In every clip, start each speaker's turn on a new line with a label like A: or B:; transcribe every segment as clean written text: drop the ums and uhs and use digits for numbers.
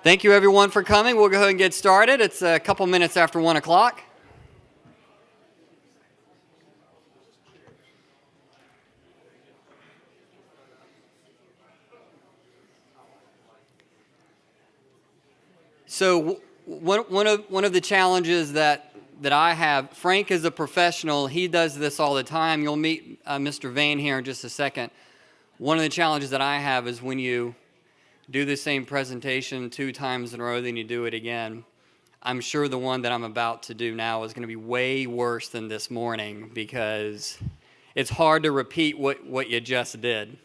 A: Thank you everyone for coming. We'll go ahead and get started. It's a couple minutes after 1 o'clock. So one of the challenges that I have, Frank is a professional. He does this all the time. You'll meet Mr. Vane here in just a second. One of the challenges that I have is when you do the same presentation 2 times in a row, then you do it again. I'm sure the one that I'm about to do now is going to be way worse than this morning because it's hard to repeat what you just did.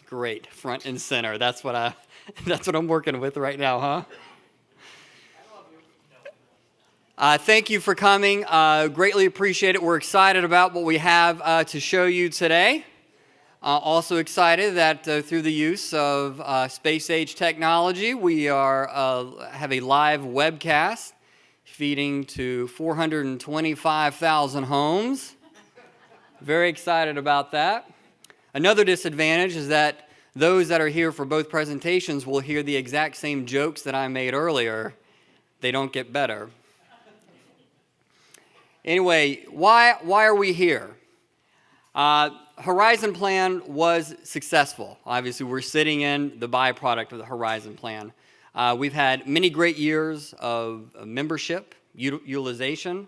A: Great, front and center. That's what I'm working with right now, huh? Thank you for coming. Greatly appreciate it. We're excited about what we have to show you today. Also excited that through the use of space-age technology, we have a live webcast feeding to 425,000 homes. Very excited about that. Another disadvantage is that those that are here for both presentations will hear the exact same jokes that I made earlier. They don't get better. Anyway, why are we here? Horizon Plan was successful. Obviously, we're sitting in the byproduct of the Horizon Plan. We've had many great years of membership utilization.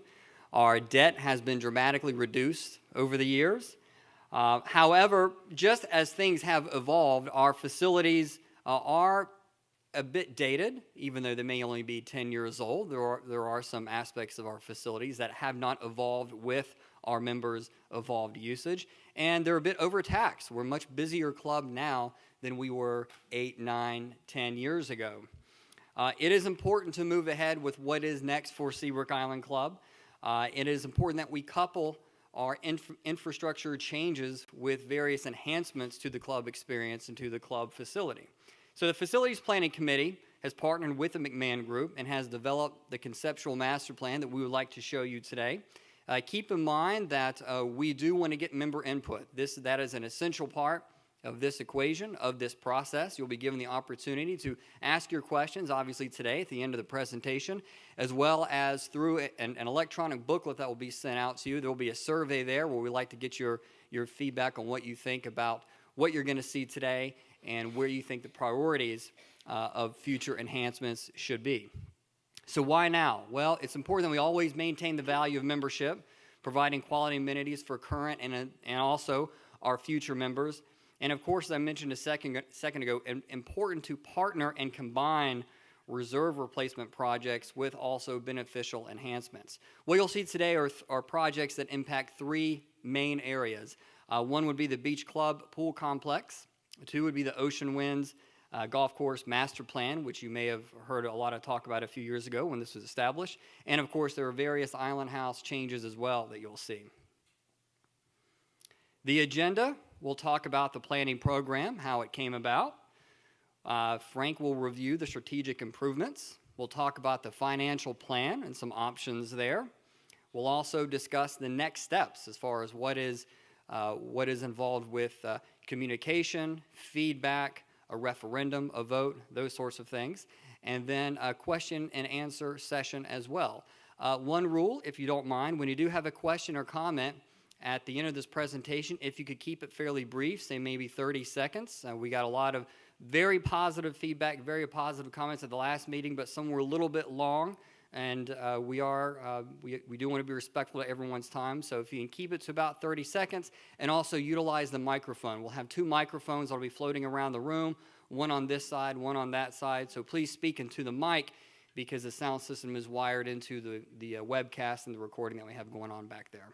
A: Our debt has been dramatically reduced over the years. However, just as things have evolved, our facilities are a bit dated, even though they may only be 10 years old. There are some aspects of our facilities that have not evolved with our members' evolved usage, and they're a bit overtaxed. We're a much busier club now than we were 8, 9, 10 years ago. It is important to move ahead with what is next for Seabrook Island Club. It is important that we couple our infrastructure changes with various enhancements to the club experience and to the club facility. So the Facilities Planning Committee has partnered with the McMahon Group and has developed the conceptual master plan that we would like to show you today. Keep in mind that we do want to get member input. That is an essential part of this equation, of this process. You'll be given the opportunity to ask your questions, obviously today at the end of the presentation, as well as through an electronic booklet that will be sent out to you. There will be a survey there where we'd like to get your feedback on what you think about what you're going to see today and where you think the priorities of future enhancements should be. So why now? Well, it's important that we always maintain the value of membership, providing quality amenities for current and also our future members. And of course, as I mentioned a second ago, important to partner and combine reserve replacement projects with also beneficial enhancements. What you'll see today are projects that impact 3 main areas. One would be the Beach Club Pool Complex. 2 would be the Ocean Winds Golf Course Master Plan, which you may have heard a lot of talk about a few years ago when this was established. And of course, there are various Island House changes as well that you'll see. The agenda, we'll talk about the planning program, how it came about. Frank will review the strategic improvements. We'll talk about the financial plan and some options there. We'll also discuss the next steps as far as what is involved with communication, feedback, a referendum, a vote, those sorts of things, and then a question and answer session as well. One rule, if you don't mind, when you do have a question or comment at the end of this presentation, if you could keep it fairly brief, say maybe 30 seconds. We got a lot of very positive feedback, very positive comments at the last meeting, but some were a little bit long, and we do want to be respectful of everyone's time. So if you can keep it to about 30 seconds, and also utilize the microphone. We'll have 2 microphones that will be floating around the room, one on this side, one on that side. So please speak into the mic because the sound system is wired into the webcast and the recording that we have going on back there.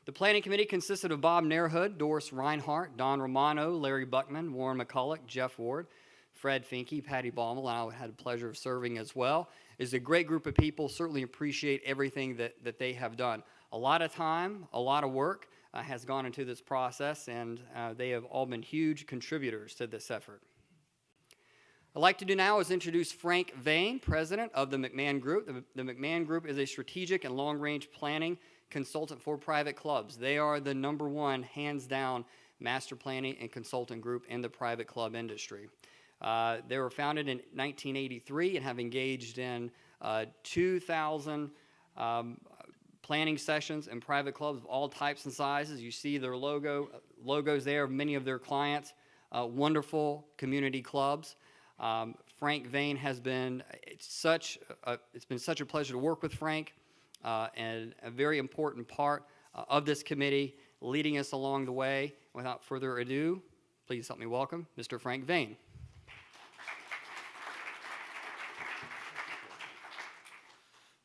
A: The planning committee consisted of Bob Nairhood, Doris Reinhardt, Don Romano, Larry Buckman, Warren McCulloch, Jeff Ward, Fred Finke, Patty Baumel, and I had the pleasure of serving as well. It's a great group of people. Certainly appreciate everything that they have done. A lot of time, a lot of work has gone into this process, and they have all been huge contributors to this effort. I'd like to do now is introduce Frank Vane, president of the McMahon Group. The McMahon Group is a strategic and long-range planning consultant for private clubs. They are the number one, hands down, master planning and consulting group in the private club industry. They were founded in 1983 and have engaged in 2,000 planning sessions in private clubs of all types and sizes. You see their logos there of many of their clients, wonderful community clubs. Frank Vane has been, it's been such a pleasure to work with Frank, and a very important part of this committee, leading us along the way. Without further ado, please help me welcome Mr. Frank Vane.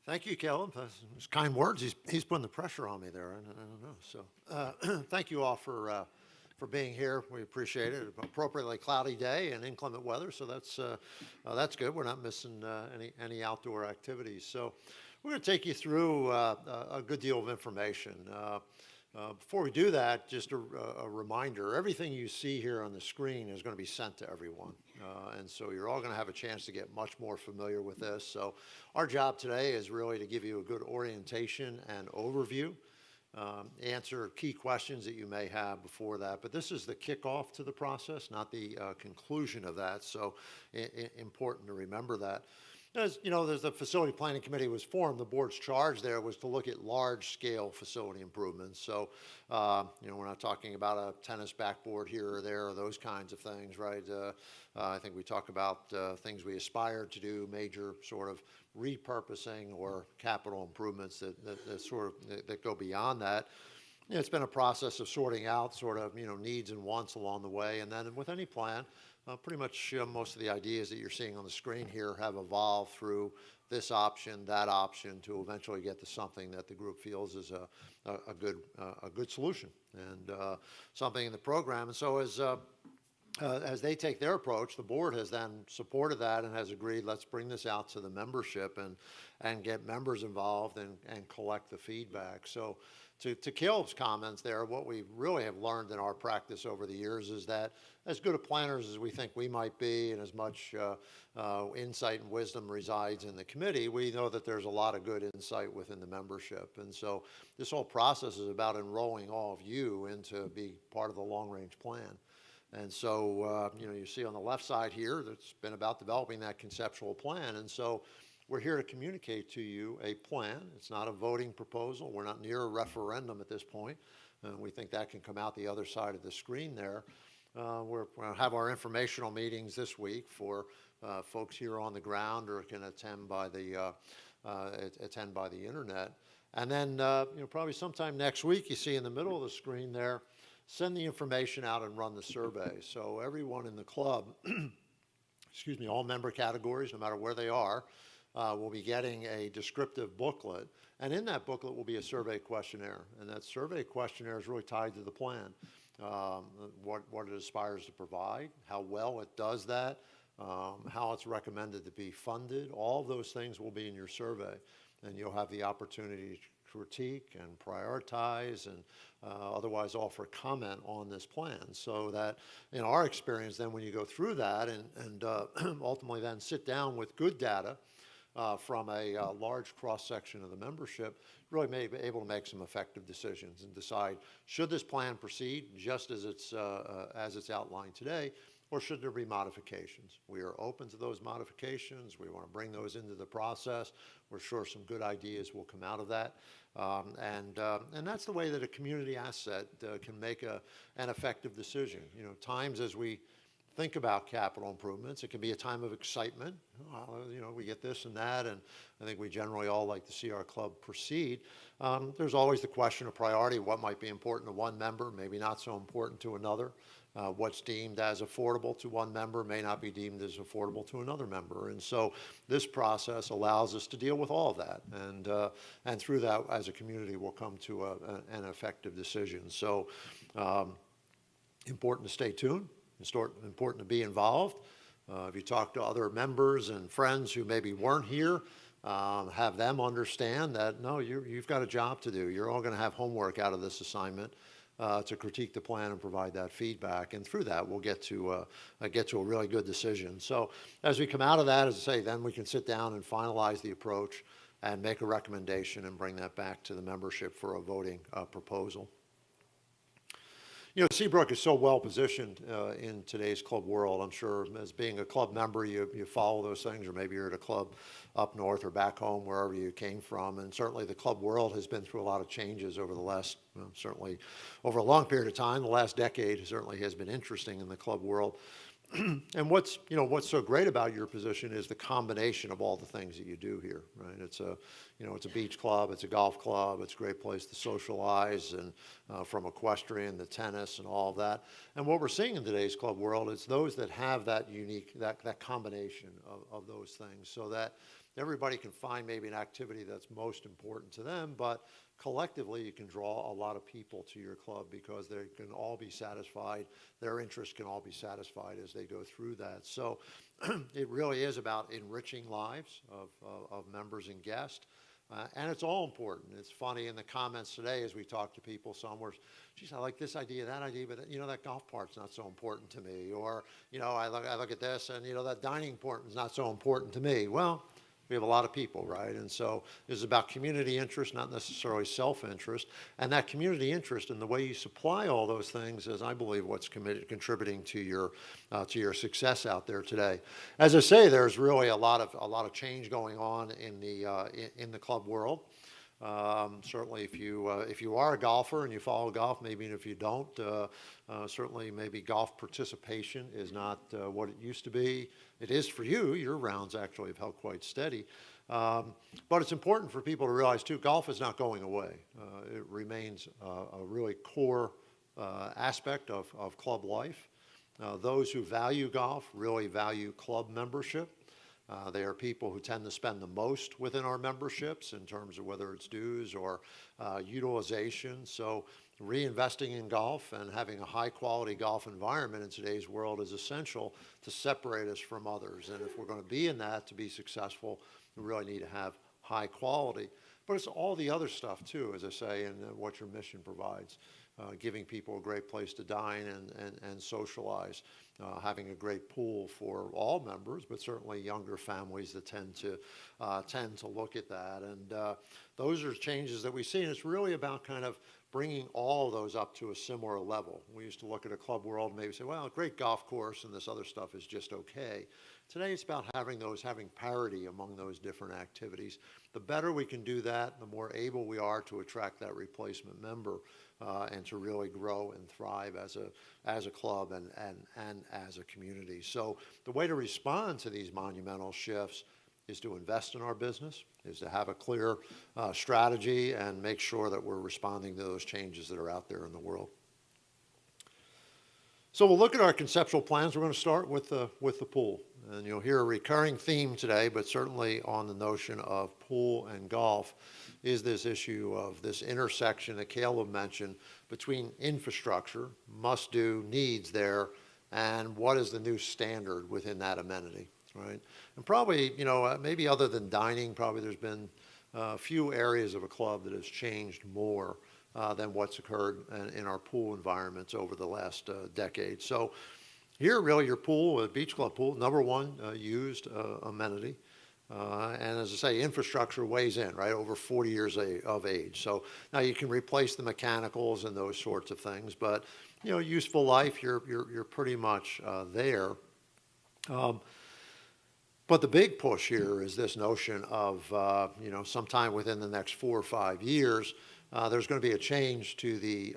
B: Thank you, Caleb. Those kind words. He's putting the pressure on me there. I don't know. So, thank you all for being here. We appreciate it. Appropriately cloudy day and inclement weather, so that's good. We're not missing any outdoor activities. So, we're going to take you through a good deal of information. Before we do that, just a reminder, everything you see here on the screen is going to be sent to everyone. And so you're all going to have a chance to get much more familiar with this. So our job today is really to give you a good orientation and overview, answer key questions that you may have before that. But this is the kickoff to the process, not the conclusion of that. So important to remember that. As you know, the facility planning committee was formed. The board's charge there was to look at large-scale facility improvements. So, we're not talking about a tennis backboard here or there or those kinds of things, right? I think we talk about things we aspire to do, major sort of repurposing or capital improvements that go beyond that. It's been a process of sorting out sort of, needs and wants along the way. And then with any plan, pretty much most of the ideas that you're seeing on the screen here have evolved through this option, that option, to eventually get to something that the group feels is a good solution and something in the program. And so as they take their approach, the board has then supported that and has agreed, let's bring this out to the membership and get members involved and collect the feedback. So to Caleb's comments there, what we really have learned in our practice over the years is that as good of planners as we think we might be and as much insight and wisdom resides in the committee, we know that there's a lot of good insight within the membership. And so this whole process is about enrolling all of you into be part of the long-range plan. And so, you see on the left side here, that's been about developing that conceptual plan. And so we're here to communicate to you a plan. It's not a voting proposal. We're not near a referendum at this point. We think that can come out the other side of the screen there. We're going to have our informational meetings this week for folks here on the ground or can attend by the internet. And then, probably sometime next week, you see in the middle of the screen there, send the information out and run the survey. So everyone in the club, all member categories, no matter where they are, will be getting a descriptive booklet. And in that booklet will be a survey questionnaire. And that survey questionnaire is really tied to the plan. What it aspires to provide, how well it does that, how it's recommended to be funded. All of those things will be in your survey. And you'll have the opportunity to critique and prioritize and otherwise offer comment on this plan, so that in our experience then when you go through that and ultimately then sit down with good data from a large cross-section of the membership, really may be able to make some effective decisions and decide, should this plan proceed just as it's outlined today, or should there be modifications? We are open to those modifications. We want to bring those into the process. We're sure some good ideas will come out of that. And that's the way that a community asset can make an effective decision. Times as we think about capital improvements, it can be a time of excitement. We get this and that, and I think we generally all like to see our club proceed. There's always the question of priority. What might be important to one member, maybe not so important to another. What's deemed as affordable to one member may not be deemed as affordable to another member. And so this process allows us to deal with all of that. And through that, as a community, we'll come to an effective decision. So important to stay tuned. It's important to be involved. If you talk to other members and friends who maybe weren't here, have them understand that, no, you've got a job to do. You're all going to have homework out of this assignment to critique the plan and provide that feedback. And through that, we'll get to a really good decision. So as we come out of that, as I say, then we can sit down and finalize the approach. and make a recommendation and bring that back to the membership for a voting proposal. You know, Seabrook is so well positioned in today's club world. I'm sure as being a club member, you follow those things, or maybe you're at a club up north or back home, wherever you came from. And certainly the club world has been through a lot of changes over the last, certainly over a long period of time. The last decade certainly has been interesting in the club world. And what's so great about your position is the combination of all the things that you do here, right? It's a beach club, it's a golf club, it's a great place to socialize, and from equestrian to tennis and all of that. And what we're seeing in today's club world is those that have that unique, that combination of those things, so that everybody can find maybe an activity that's most important to them, but collectively you can draw a lot of people to your club because they can all be satisfied, their interests can all be satisfied as they go through that. So it really is about enriching lives of members and guests. And it's all important. It's funny in the comments today as we talk to people, some were, geez, I like this idea, that idea, but that golf part's not so important to me. Or, I look at this and, that dining part is not so important to me. Well, we have a lot of people, right? And so it's about community interest, not necessarily self-interest. And that community interest and the way you supply all those things is, I believe, what's contributing to your success out there today. As I say, there's really a lot of change going on in the club world. Certainly, if you are a golfer and you follow golf, maybe if you don't, certainly maybe golf participation is not what it used to be. It is for you. Your rounds actually have held quite steady. But it's important for people to realize, too, golf is not going away. It remains a really core aspect of club life. Those who value golf really value club membership. They are people who tend to spend the most within our memberships in terms of whether it's dues or utilization. So reinvesting in golf and having a high-quality golf environment in today's world is essential to separate us from others. And if we're going to be in that to be successful, we really need to have high quality. But it's all the other stuff, too, as I say, and what your mission provides. Giving people a great place to dine and socialize, having a great pool for all members, but certainly younger families that tend to look at that. And those are changes that we see, and it's really about kind of bringing all of those up to a similar level. We used to look at a club world and maybe say, well, a great golf course and this other stuff is just okay. Today it's about having parity among those different activities. The better we can do that, the more able we are to attract that replacement member and to really grow and thrive as a club and as a community. So the way to respond to these monumental shifts is to invest in our business, is to have a clear strategy and make sure that we're responding to those changes that are out there in the world. So we'll look at our conceptual plans. We're going to start with the pool. And you'll hear a recurring theme today, but certainly on the notion of pool and golf, is this issue of this intersection that Caleb mentioned between infrastructure, must-do needs there, and what is the new standard within that amenity, right? And probably, maybe other than dining, probably there's been a few areas of a club that has changed more than what's occurred in our pool environments over the last decade. So here, really, your pool, a beach club pool, number one used amenity. And as I say, infrastructure weighs in, right, over 40 years of age. So now you can replace the mechanicals and those sorts of things, but, useful life, you're pretty much there. But the big push here is this notion of, sometime within the next 4 or 5 years, there's going to be a change to the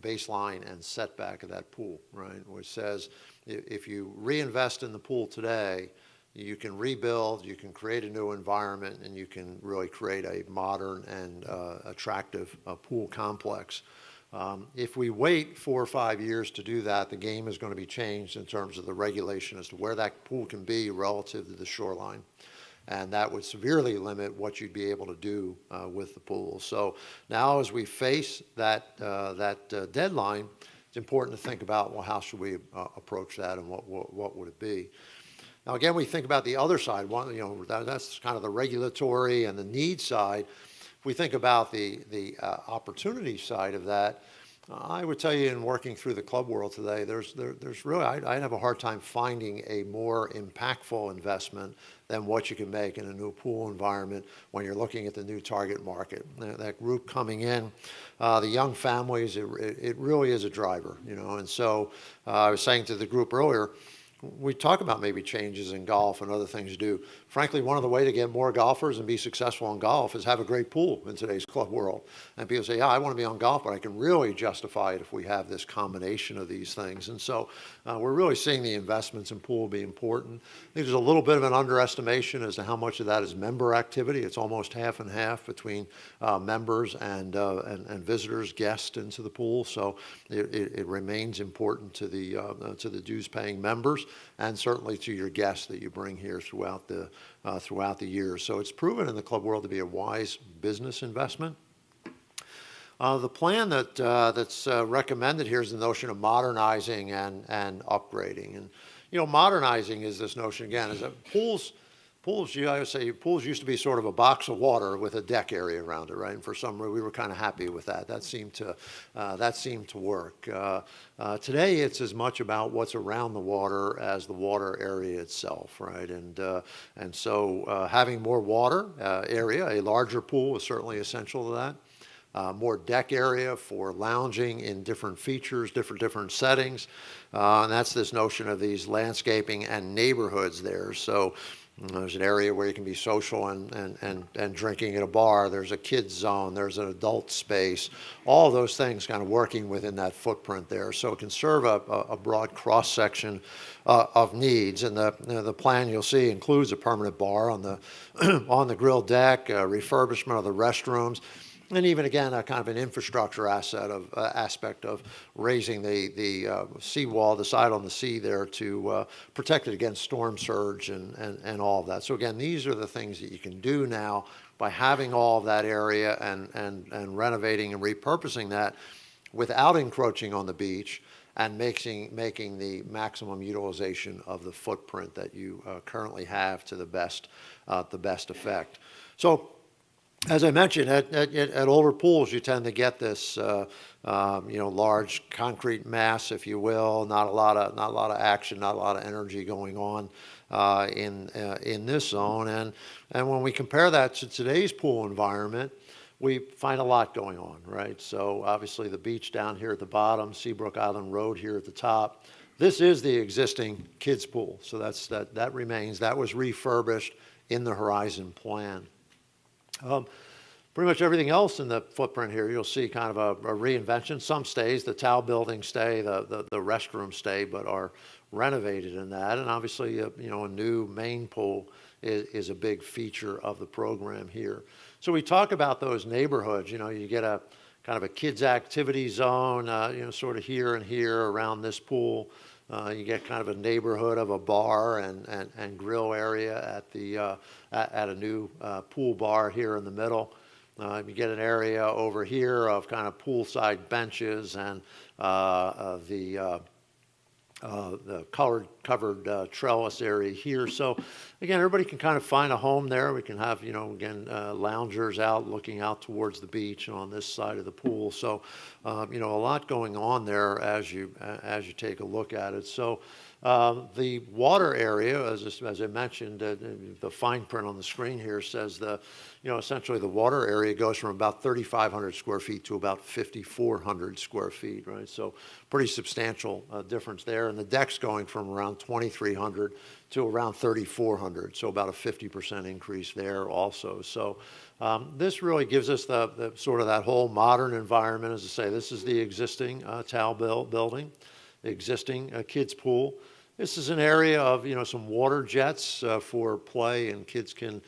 B: baseline and setback of that pool, right? Which says if you reinvest in the pool today, you can rebuild, you can create a new environment, and you can really create a modern and attractive pool complex. If we wait 4 or 5 years to do that, the game is going to be changed in terms of the regulation as to where that pool can be relative to the shoreline. And that would severely limit what you'd be able to do with the pool. So now as we face that deadline, it's important to think about, well, how should we approach that and what would it be? Now, again, we think about the other side. That's kind of the regulatory and the need side. If we think about the opportunity side of that, I would tell you, in working through the club world today, there's really, I have a hard time finding a more impactful investment than what you can make in a new pool environment when you're looking at the new target market. That group coming in, the young families, it really is a driver, you know. And so I was saying to the group earlier, we talk about maybe changes in golf and other things to do. Frankly, one of the ways to get more golfers and be successful in golf is have a great pool in today's club world. And people say, yeah, I want to be on golf, but I can really justify it if we have this combination of these things. And so we're really seeing the investments in pool be important. I think there's a little bit of an underestimation as to how much of that is member activity. It's almost half and half between members and visitors, guests into the pool. So it remains important to the dues-paying members, and certainly to your guests that you bring here throughout the years. So it's proven in the club world to be a wise business investment. The plan that's recommended here is the notion of modernizing and upgrading. And, you know, modernizing is this notion, again, is that I would say pools used to be sort of a box of water with a deck area around it, right? And for some reason, we were kind of happy with that. That seemed to work. Today, it's as much about what's around the water as the water area itself, right? And so having more water area, a larger pool is certainly essential to that. More deck area for lounging in different features, different settings. And that's this notion of these landscaping and neighborhoods there. So there's an area where you can be social and drinking at a bar. There's a kids zone. There's an adult space. All of those things kind of working within that footprint there. So it can serve a broad cross-section of needs. And the plan you'll see includes a permanent bar on the grill deck, refurbishment of the restrooms, and even, again, a kind of an infrastructure aspect of raising the seawall, the side on the sea there, to protect it against storm surge and all of that. So again, these are the things that you can do now by having all of that area and renovating and repurposing that without encroaching on the beach, and making the maximum utilization of the footprint that you currently have to the best effect. So, as I mentioned, at older pools, you tend to get this, large concrete mass, if you will. Not a lot of action, not a lot of energy going on in this zone. And when we compare that to today's pool environment, we find a lot going on, right? So obviously the beach down here at the bottom, Seabrook Island Road here at the top. This is the existing kids pool, so that remains. That was refurbished in the Horizon plan. Pretty much everything else in the footprint here, you'll see kind of a reinvention. Some stays, the towel building stay, the restroom stay, but are renovated in that. And obviously, a new main pool is a big feature of the program here. So we talk about those neighborhoods. You get a kind of a kids activity zone, sort of here and here around this pool. You get kind of a neighborhood of a bar and grill area at a new pool bar here in the middle. You get an area over here of kind of poolside benches and the covered trellis area here. So again, everybody can kind of find a home there. We can have, loungers out looking out towards the beach and on this side of the pool. So, a lot going on there as you take a look at it. So the water area, as I mentioned, the fine print on the screen here says essentially the water area goes from about 3,500 square feet to about 5,400 square feet, right? So pretty substantial difference there. And the deck's going from around 2,300 to around 3,400, so about a 50% increase there also. So this really gives us the sort of that whole modern environment. As I say, this is the existing towel building, the existing kids pool. This is an area of some water jets for play, and kids can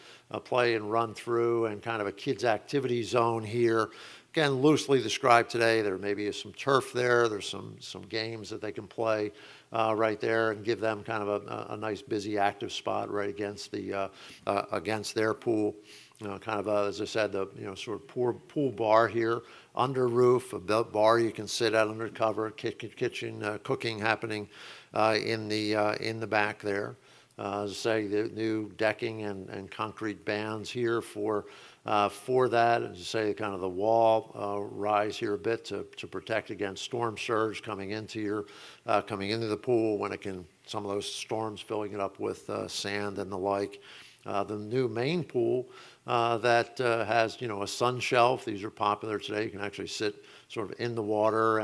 B: play and run through, and kind of a kids activity zone here. Again, loosely described today. There maybe is some turf there. There's some games that they can play right there, and give them kind of a nice busy active spot right against their pool. Kind of as I said, the sort of pool bar here, under roof, a bar you can sit at under cover, kitchen cooking happening in the back there. As I say, the new decking and concrete bands here for that. As I say, kind of the wall rise here a bit to protect against storm surge coming into the pool when some of those storms filling it up with sand and the like. The new main pool that has, a sun shelf. These are popular today. You can actually sit sort of in the water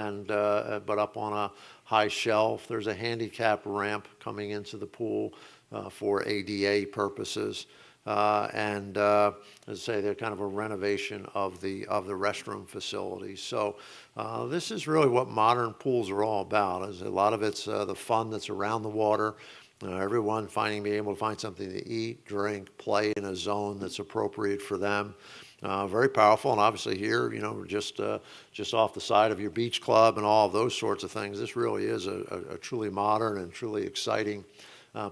B: but up on a high shelf. There's a handicap ramp coming into the pool for ADA purposes. As I say, they're kind of a renovation of the restroom facility. So this is really what modern pools are all about. Is a lot of it's the fun that's around the water. Everyone being able to find something to eat, drink, play in a zone that's appropriate for them. Very powerful, and obviously here, just off the side of your beach club and all of those sorts of things. This really is a truly modern and truly exciting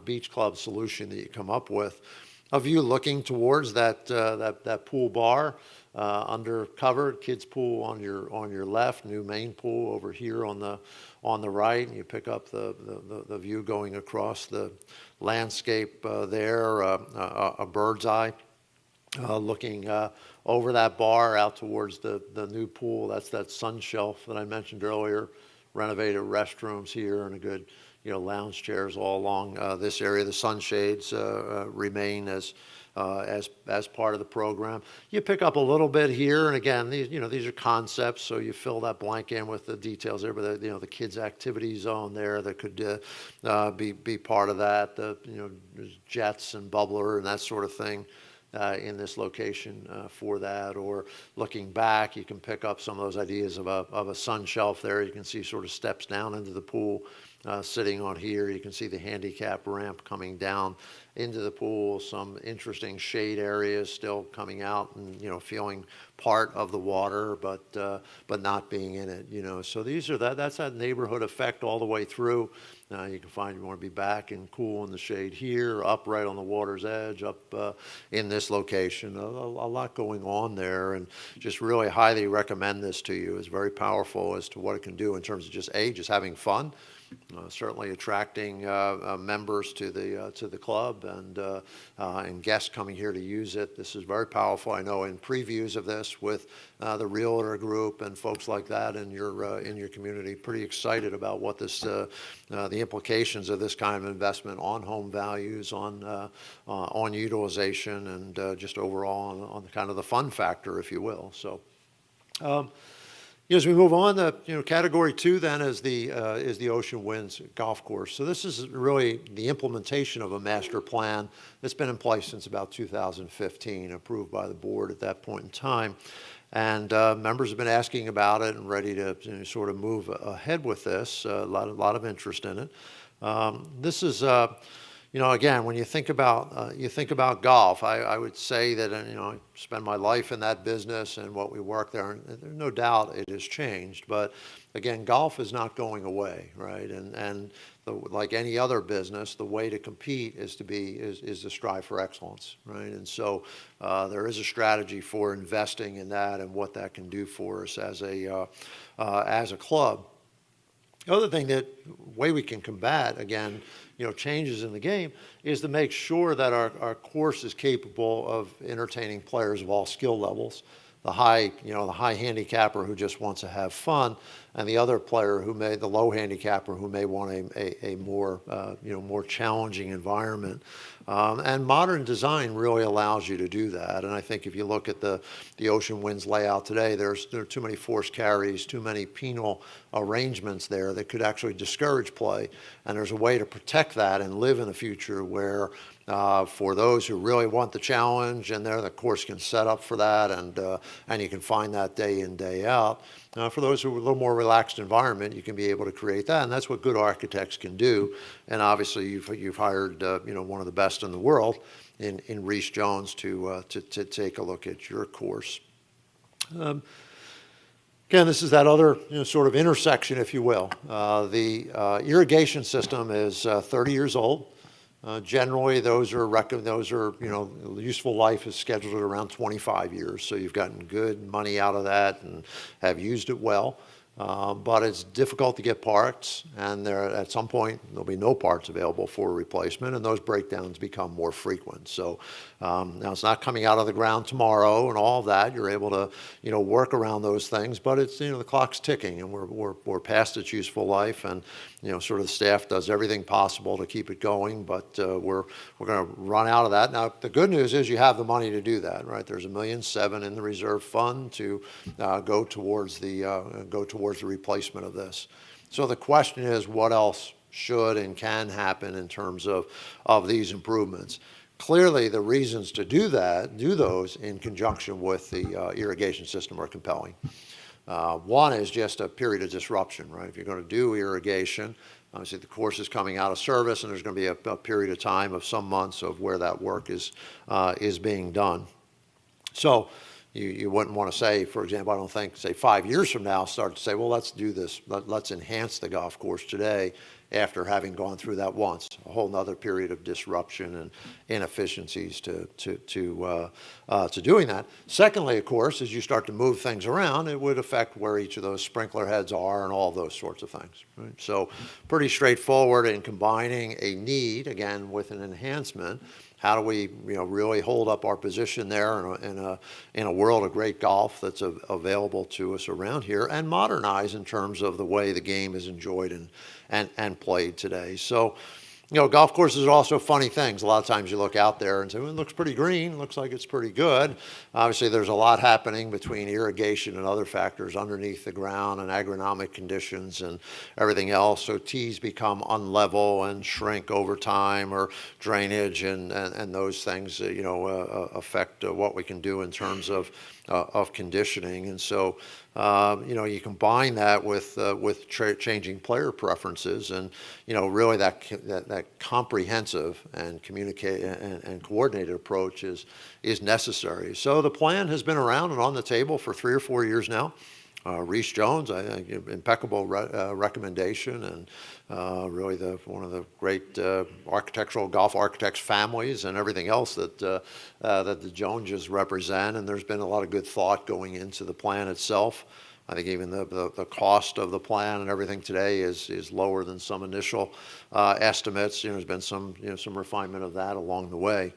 B: beach club solution that you come up with. Of you looking towards that pool bar, undercover kids pool on your left, new main pool over here on the right, and you pick up the view going across the landscape there, a bird's eye looking over that bar out towards the new pool. That's that sun shelf that I mentioned earlier. Renovated restrooms here and a good lounge chairs all along this area. The sunshades remain as part of the program. You pick up a little bit here, and again, these are concepts, so you fill that blank in with the details there. But the kids' activity zone there that could be part of that. There's jets and bubbler and that sort of thing. In this location for that, or looking back, you can pick up some of those ideas of a sun shelf there. You can see sort of steps down into the pool sitting on here. You can see the handicap ramp coming down into the pool, some interesting shade areas still coming out and feeling part of the water, but not being in it. So that's that neighborhood effect all the way through. You can find you want to be back and cool in the shade here, up right on the water's edge, up in this location. A lot going on there, and just really highly recommend this to you. It's very powerful as to what it can do in terms of just having fun. Certainly attracting members to the club and guests coming here to use it. This is very powerful. I know in previews of this with the realtor group and folks like that in your community, pretty excited about what the implications of this kind of investment on home values, on utilization, and just overall on kind of the fun factor, if you will. So. As we move on, category 2 then is the Ocean Winds golf course. So this is really the implementation of a master plan that's been in place since about 2015, approved by the board at that point in time. And members have been asking about it and ready to sort of move ahead with this. A lot of interest in it. This is. Again, when you think about golf, I would say that I spend my life in that business and what we work there, and there's no doubt it has changed. But again, golf is not going away, right? And like any other business, the way to compete is to strive for excellence, right? And so there is a strategy for investing in that and what that can do for us as a club. The other thing way we can combat, again, changes in the game is to make sure that our course is capable of entertaining players of all skill levels. The high handicapper who just wants to have fun, and the other player the low handicapper who may want a more challenging environment. And modern design really allows you to do that. And I think if you look at the Ocean Winds layout today, there are too many forced carries, too many penal arrangements there that could actually discourage play. And there's a way to protect that and live in the future where for those who really want the challenge, and the course can set up for that, and you can find that day in, day out. For those who are a little more relaxed environment, you can be able to create that, and that's what good architects can do. And obviously, you've hired one of the best in the world in Reese Jones to take a look at your course. Again, this is that other sort of intersection, if you will. The irrigation system is 30 years old. Generally, those are useful life is scheduled at around 25 years. So you've gotten good money out of that and have used it well. but it's difficult to get parts, and at some point there'll be no parts available for replacement, and those breakdowns become more frequent. So now it's not coming out of the ground tomorrow and all of that. You're able to work around those things, but it's the clock's ticking, and we're past its useful life, and sort of the staff does everything possible to keep it going, but we're going to run out of that. Now the good news is you have the money to do that, right? There's $1.7 million in the reserve fund to go towards the replacement of this. So the question is, what else should and can happen in terms of these improvements? Clearly, the reasons to do those in conjunction with the irrigation system are compelling. One is just a period of disruption, right? If you're going to do irrigation, obviously the course is coming out of service, and there's going to be a period of time of some months of where that work is being done. So you wouldn't want to say, for example, I don't think, say 5 years from now, start to say, well, let's do this. Let's enhance the golf course today after having gone through that once. A whole nother period of disruption and inefficiencies to doing that. Secondly, of course, as you start to move things around, it would affect where each of those sprinkler heads are and all those sorts of things. Right? So pretty straightforward in combining a need, again, with an enhancement. How do we, really hold up our position there in a world of great golf that's available to us around here, and modernize in terms of the way the game is enjoyed and played today. So, golf courses are also funny things. A lot of times you look out there and say, well, it looks pretty green, looks like it's pretty good. Obviously, there's a lot happening between irrigation and other factors underneath the ground and agronomic conditions and everything else. So tees become unlevel and shrink over time, or drainage and those things, affect what we can do in terms of conditioning. And so, you combine that with changing player preferences, and really that comprehensive and communicate and coordinated approach is necessary. So the plan has been around and on the table for 3 or 4 years now. Reese Jones, I think, impeccable recommendation, and really one of the great golf architects families and everything else that the Joneses represent. And there's been a lot of good thought going into the plan itself. I think even the cost of the plan and everything today is lower than some initial estimates. There's been some refinement of that along the way.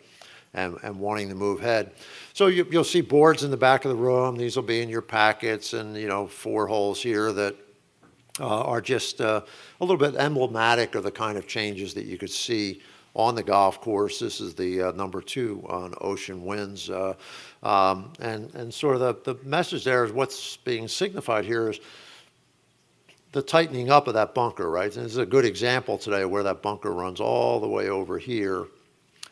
B: And wanting to move ahead. So you'll see boards in the back of the room. These will be in your packets, and 4 holes here that are just a little bit emblematic of the kind of changes that you could see on the golf course. This is the number 2 on Ocean Winds, and sort of the message there is what's being signified here is the tightening up of that bunker, right? And this is a good example today where that bunker runs all the way over here.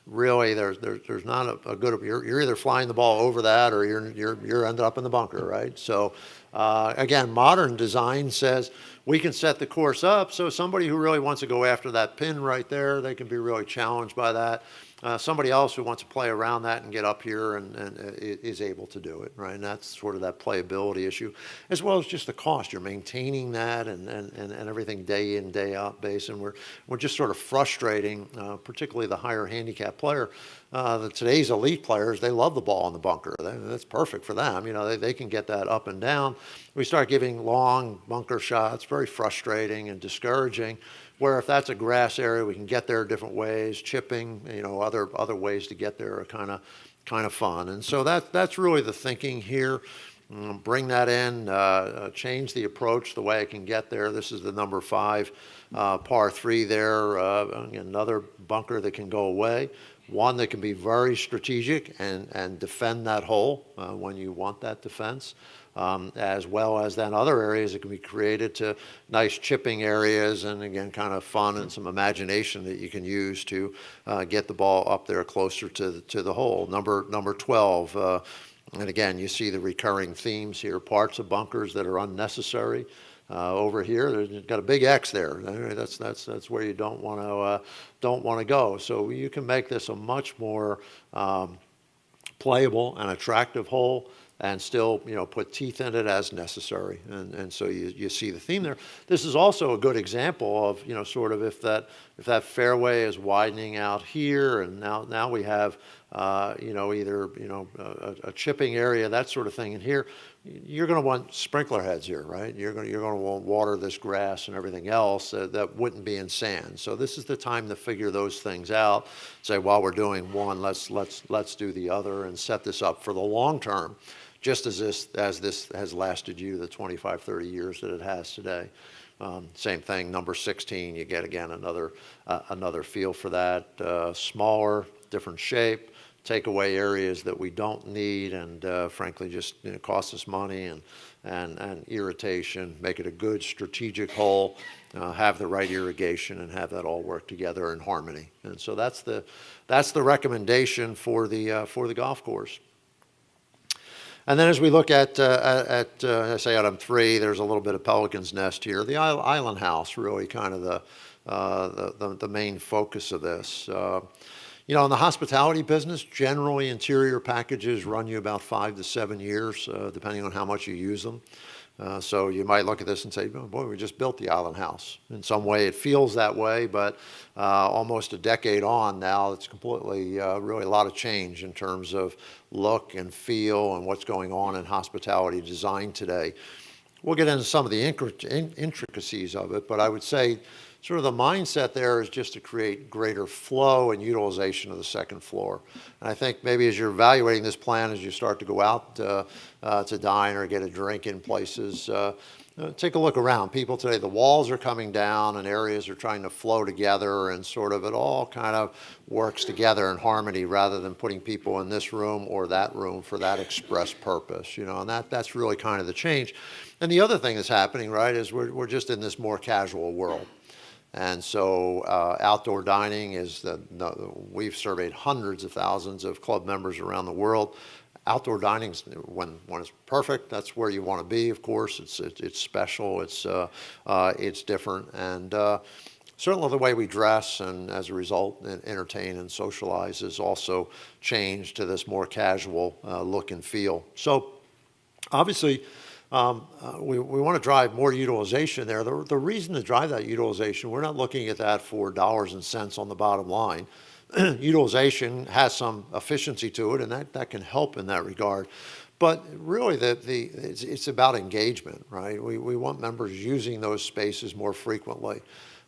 B: Really, there's not a good. You're either flying the ball over that, or you're ended up in the bunker, right? So, again, modern design says we can set the course up so somebody who really wants to go after that pin right there, they can be really challenged by that. Somebody else who wants to play around that and get up here and is able to do it, right? And that's sort of that playability issue, as well as just the cost. You're maintaining that and everything day in, day out base, and we're just sort of frustrating, particularly the higher handicap player. Today's elite players, they love the ball in the bunker. That's perfect for them. They can get that up and down. We start giving long bunker shots, very frustrating and discouraging. Where if that's a grass area, we can get there different ways, chipping, other ways to get there are kind of fun. And so that's really the thinking here. Bring that in, change the approach, the way I can get there. This is the number 5 par 3 there. Another bunker that can go away. One that can be very strategic and defend that hole when you want that defense. As well as then other areas that can be created to nice chipping areas, and again, kind of fun and some imagination that you can use to get the ball up there closer to the hole. Number 12, and again, you see the recurring themes here, parts of bunkers that are unnecessary. Over here, there's got a big X there. That's where you don't want to go. So you can make this a much more playable and attractive hole, and still, put teeth in it as necessary. And so you see the theme there. This is also a good example of, sort of if that fairway is widening out here, and now we have either, a chipping area, that sort of thing. And here, you're going to want sprinkler heads here, right? You're going to want water this grass and everything else that wouldn't be in sand. So this is the time to figure those things out. Say, while we're doing one, let's do the other and set this up for the long term, just as this has lasted you the 25, 30 years that it has today. Same thing, number 16, you get again another feel for that. Smaller, different shape, take away areas that we don't need and frankly just cost us money and irritation, make it a good strategic hole, have the right irrigation and have that all work together in harmony. And so that's the recommendation for the golf course. And then as we look at I say item 3, there's a little bit of Pelican's Nest here. The Island House, really kind of the main focus of this. In the hospitality business, generally interior packages run you about 5 to 7 years, depending on how much you use them. So you might look at this and say, oh, boy, we just built the Island House. In some way it feels that way, but almost a decade on now, it's completely, really a lot of change in terms of look and feel and what's going on in hospitality design today. We'll get into some of the intricacies of it, but I would say sort of the mindset there is just to create greater flow and utilization of the second floor. And I think maybe as you're evaluating this plan, as you start to go out to dine or get a drink in places, take a look around. People today, the walls are coming down and areas are trying to flow together and sort of it all kind of works together in harmony rather than putting people in this room or that room for that express purpose, and that's really kind of the change. And the other thing that's happening, right, is we're just in this more casual world. And so outdoor dining is we've surveyed hundreds of thousands of club members around the world. Outdoor dining, when it's perfect, that's where you want to be. Of course, it's special, it's different, and certainly the way we dress and as a result entertain and socialize is also changed to this more casual look and feel. So obviously, we want to drive more utilization there. The reason to drive that utilization, we're not looking at that for dollars and cents on the bottom line. Utilization has some efficiency to it, and that can help in that regard. But really, it's about engagement, right? We want members using those spaces more frequently.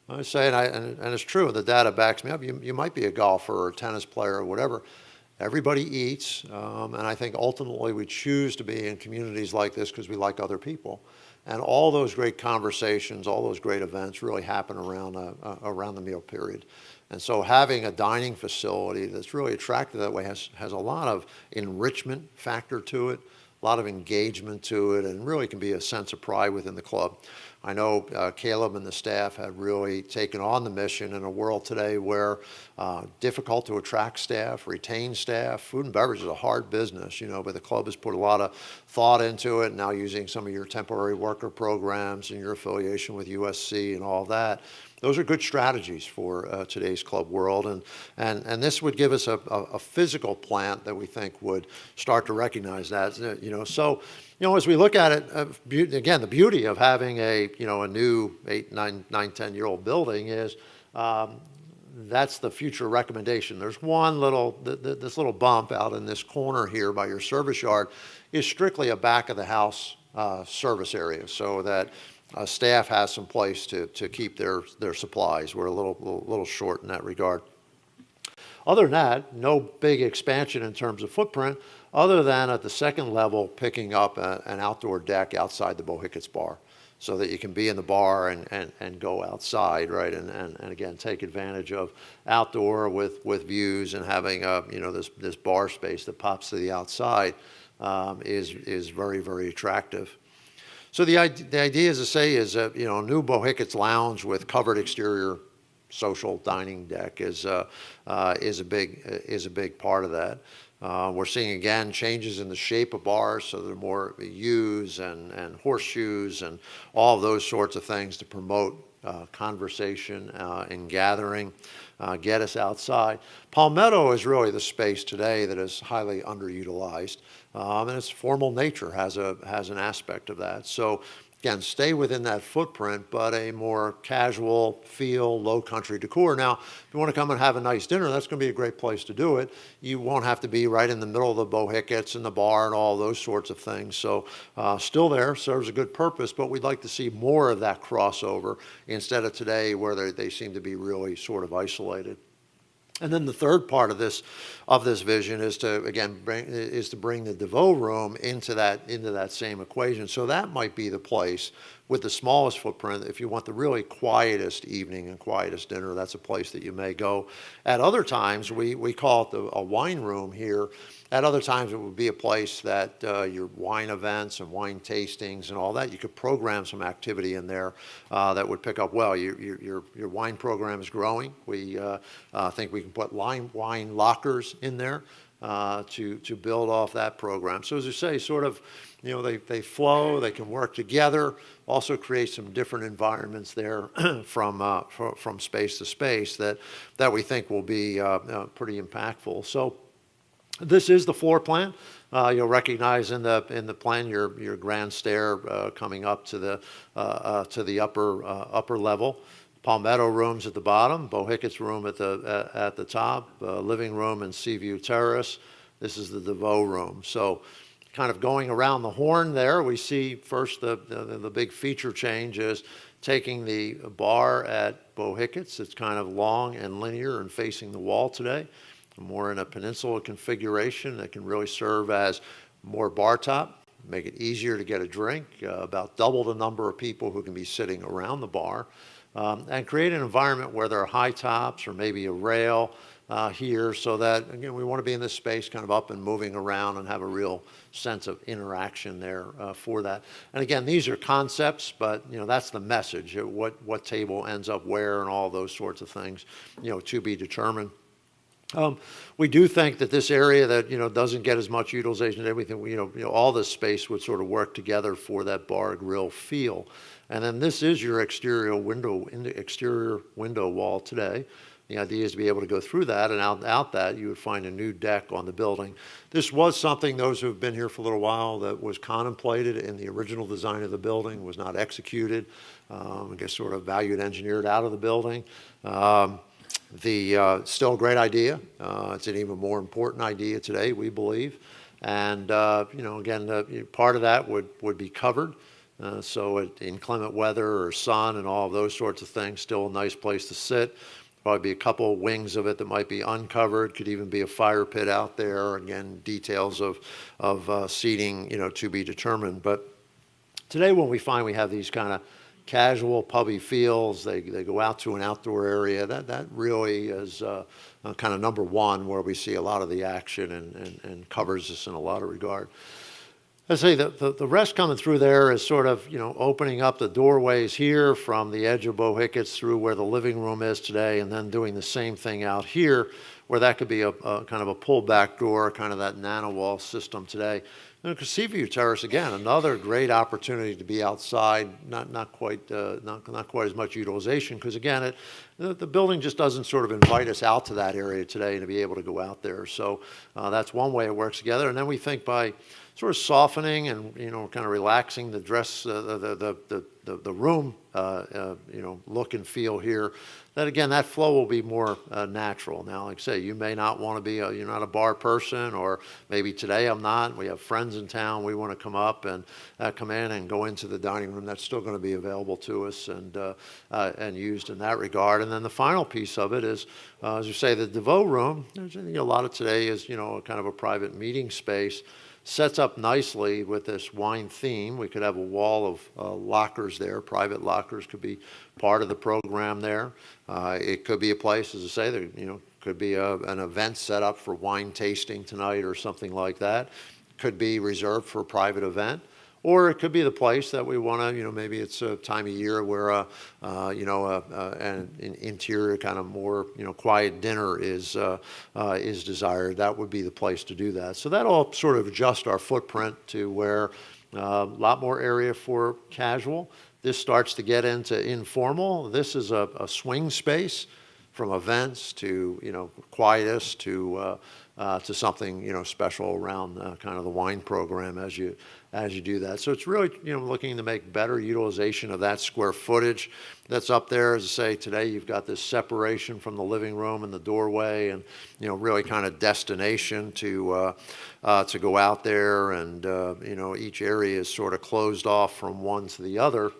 B: I say, and it's true, the data backs me up. You might be a golfer or a tennis player or whatever. Everybody eats, and I think ultimately we choose to be in communities like this because we like other people. And all those great conversations, all those great events really happen around the meal period. And so having a dining facility that's really attractive that way has a lot of enrichment factor to it, a lot of engagement to it, and really can be a sense of pride within the club. I know Caleb and the staff have really taken on the mission in a world today where difficult to attract staff, retain staff. Food and beverage is a hard business, but the club has put a lot of thought into it, now using some of your temporary worker programs and your affiliation with USC and all that. Those are good strategies for today's club world, and this would give us a physical plant that we think would start to recognize that. So as we look at it, again, the beauty of having a new 8, 9, 10-year-old building is that's the future recommendation. There's one this little bump out in this corner here by your service yard is strictly a back of the house service area, so that staff has some place to keep their supplies. We're a little short in that regard. Other than that, no big expansion in terms of footprint, other than at the second level picking up an outdoor deck outside the Bohicketts bar, so that you can be in the bar and go outside, right? And again, take advantage of outdoor with views and having this bar space that pops to the outside is very, very attractive. So the idea, as I say, is a new Bohicketts lounge with covered exterior social dining deck is a big part of that. We're seeing again changes in the shape of bars, so there are more U's and horseshoes and all of those sorts of things to promote conversation and gathering, get us outside. Palmetto is really the space today that is highly underutilized, and its formal nature has an aspect of that. So again, stay within that footprint, but a more casual feel, low country decor. Now, if you want to come and have a nice dinner, that's going to be a great place to do it. You won't have to be right in the middle of the Bohickets and the bar and all those sorts of things. So still there, serves a good purpose, but we'd like to see more of that crossover instead of today where they seem to be really sort of isolated. And then the third part of this vision is to bring the DeVoe room into that same equation. So that might be the place with the smallest footprint. If you want the really quietest evening and quietest dinner, that's a place that you may go. At other times, we call it a wine room here. At other times, it would be a place that your wine events and wine tastings and all that, you could program some activity in there that would pick up well. Your wine program is growing. We think we can put wine lockers in there to build off that program. So as you say, sort of, they flow, they can work together, also create some different environments there from space to space that we think will be pretty impactful. So this is the floor plan. You'll recognize in the plan your grand stair coming up to the upper level. Palmetto rooms at the bottom, Bohicket's room at the top, living room and Seaview Terrace. This is the DeVoe room. So kind of going around the horn there, we see first the big feature change is taking the bar at Bohicket's. It's kind of long and linear and facing the wall today. More in a peninsula configuration that can really serve as more bar top, make it easier to get a drink, about double the number of people who can be sitting around the bar, and create an environment where there are high tops or maybe a rail here so that, again, we want to be in this space kind of up and moving around and have a real sense of interaction there for that. And again, these are concepts, but, that's the message, what table ends up where and all those sorts of things, to be determined. We do think that this area that doesn't get as much utilization and everything, all this space would sort of work together for that bar grill feel. And then this is your exterior window wall today. The idea is to be able to go through that, and out that you would find a new deck on the building. This was something, those who have been here for a little while, that was contemplated in the original design of the building, was not executed. I guess sort of valued engineered out of the building. Still a great idea. It's an even more important idea today, we believe. And, again, part of that would be covered. So inclement weather or sun and all of those sorts of things, still a nice place to sit. Probably be a couple of wings of it that might be uncovered. Could even be a fire pit out there. Again, details of seating, to be determined. But today when we find we have these kind of casual pubby feels, they go out to an outdoor area, that really is kind of number one where we see a lot of the action and covers us in a lot of regard. I say the rest coming through there is sort of, opening up the doorways here from the edge of Bohicket's through where the living room is today, and then doing the same thing out here where that could be a kind of a pull-back door, kind of that nano-wall system today. Because Seaview Terrace, again, another great opportunity to be outside, not quite as much utilization, because again, the building just doesn't sort of invite us out to that area today to be able to go out there. So that's one way it works together. And then we think by sort of softening and kind of relaxing the the room look and feel here, that again, that flow will be more natural. Now, like I say, you may not want to be you're not a bar person, or maybe today I'm not. We have friends in town. We want to come up and come in and go into the dining room. That's still going to be available to us and used in that regard. And then the final piece of it is, as you say, the DeVoe room. There's a lot of today is kind of a private meeting space. Sets up nicely with this wine theme. We could have a wall of lockers there. Private lockers could be part of the program there. It could be a place, as I say, there could be an event set up for wine tasting tonight or something like that. Could be reserved for a private event. Or it could be the place that we want to, maybe it's a time of year where, an interior kind of more, quiet dinner is desired. That would be the place to do that. So that'll sort of adjust our footprint to where a lot more area for casual. This starts to get into informal. This is a swing space from events to, quietest to to something, special around kind of the wine program as you do that. So it's really, looking to make better utilization of that square footage that's up there. As I say, today you've got this separation from the living room and the doorway, and really kind of destination to go out there, and each area is sort of closed off from one to the other.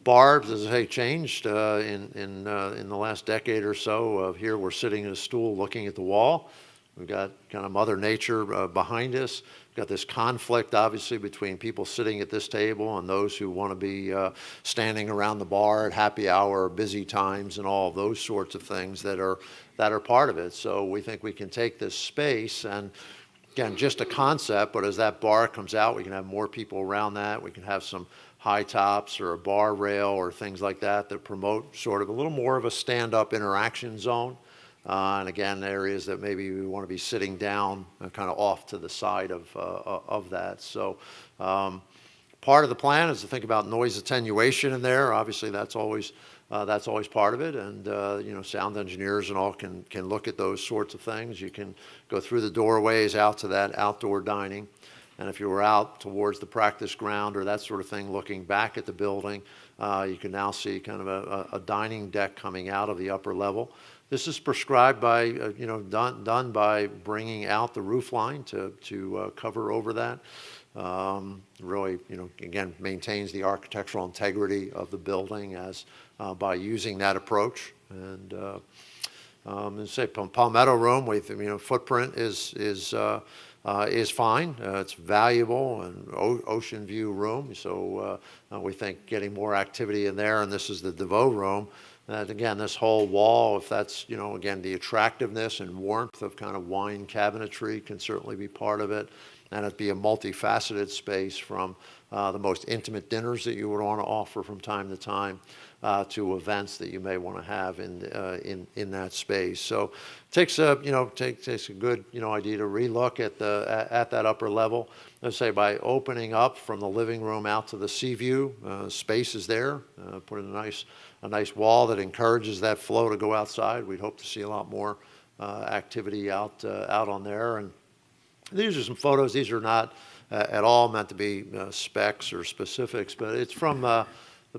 B: Barbs, as I say, changed in the last decade or so. Here we're sitting in a stool looking at the wall. We've got kind of Mother Nature behind us. We've got this conflict, obviously, between people sitting at this table and those who want to be standing around the bar at happy hour, busy times, and all of those sorts of things that are part of it. So we think we can take this space, and again, just a concept, but as that bar comes out, we can have more people around that. We can have some high tops or a bar rail or things like that promote sort of a little more of a stand-up interaction zone. And again, areas that maybe we want to be sitting down kind of off to the side of that. So part of the plan is to think about noise attenuation in there. Obviously, that's always part of it, and sound engineers and all can look at those sorts of things. You can go through the doorways out to that outdoor dining. And if you were out towards the practice ground or that sort of thing, looking back at the building, you can now see kind of a dining deck coming out of the upper level. This is prescribed by, done by bringing out the roof line to cover over that. Really, again, maintains the architectural integrity of the building as by using that approach. And say Palmetto Room, footprint is fine. It's valuable and ocean view room. So we think getting more activity in there, and this is the DeVoe room. And again, this whole wall, if that's, again, the attractiveness and warmth of kind of wine cabinetry can certainly be part of it. And it'd be a multifaceted space from the most intimate dinners that you would want to offer from time to time to events that you may want to have in that space. So it takes a good idea to relook at that upper level. Let's say by opening up from the living room out to the sea view, space is there. Put in a nice wall that encourages that flow to go outside. We'd hope to see a lot more activity out on there. And these are some photos. These are not at all meant to be specs or specifics, but it's from the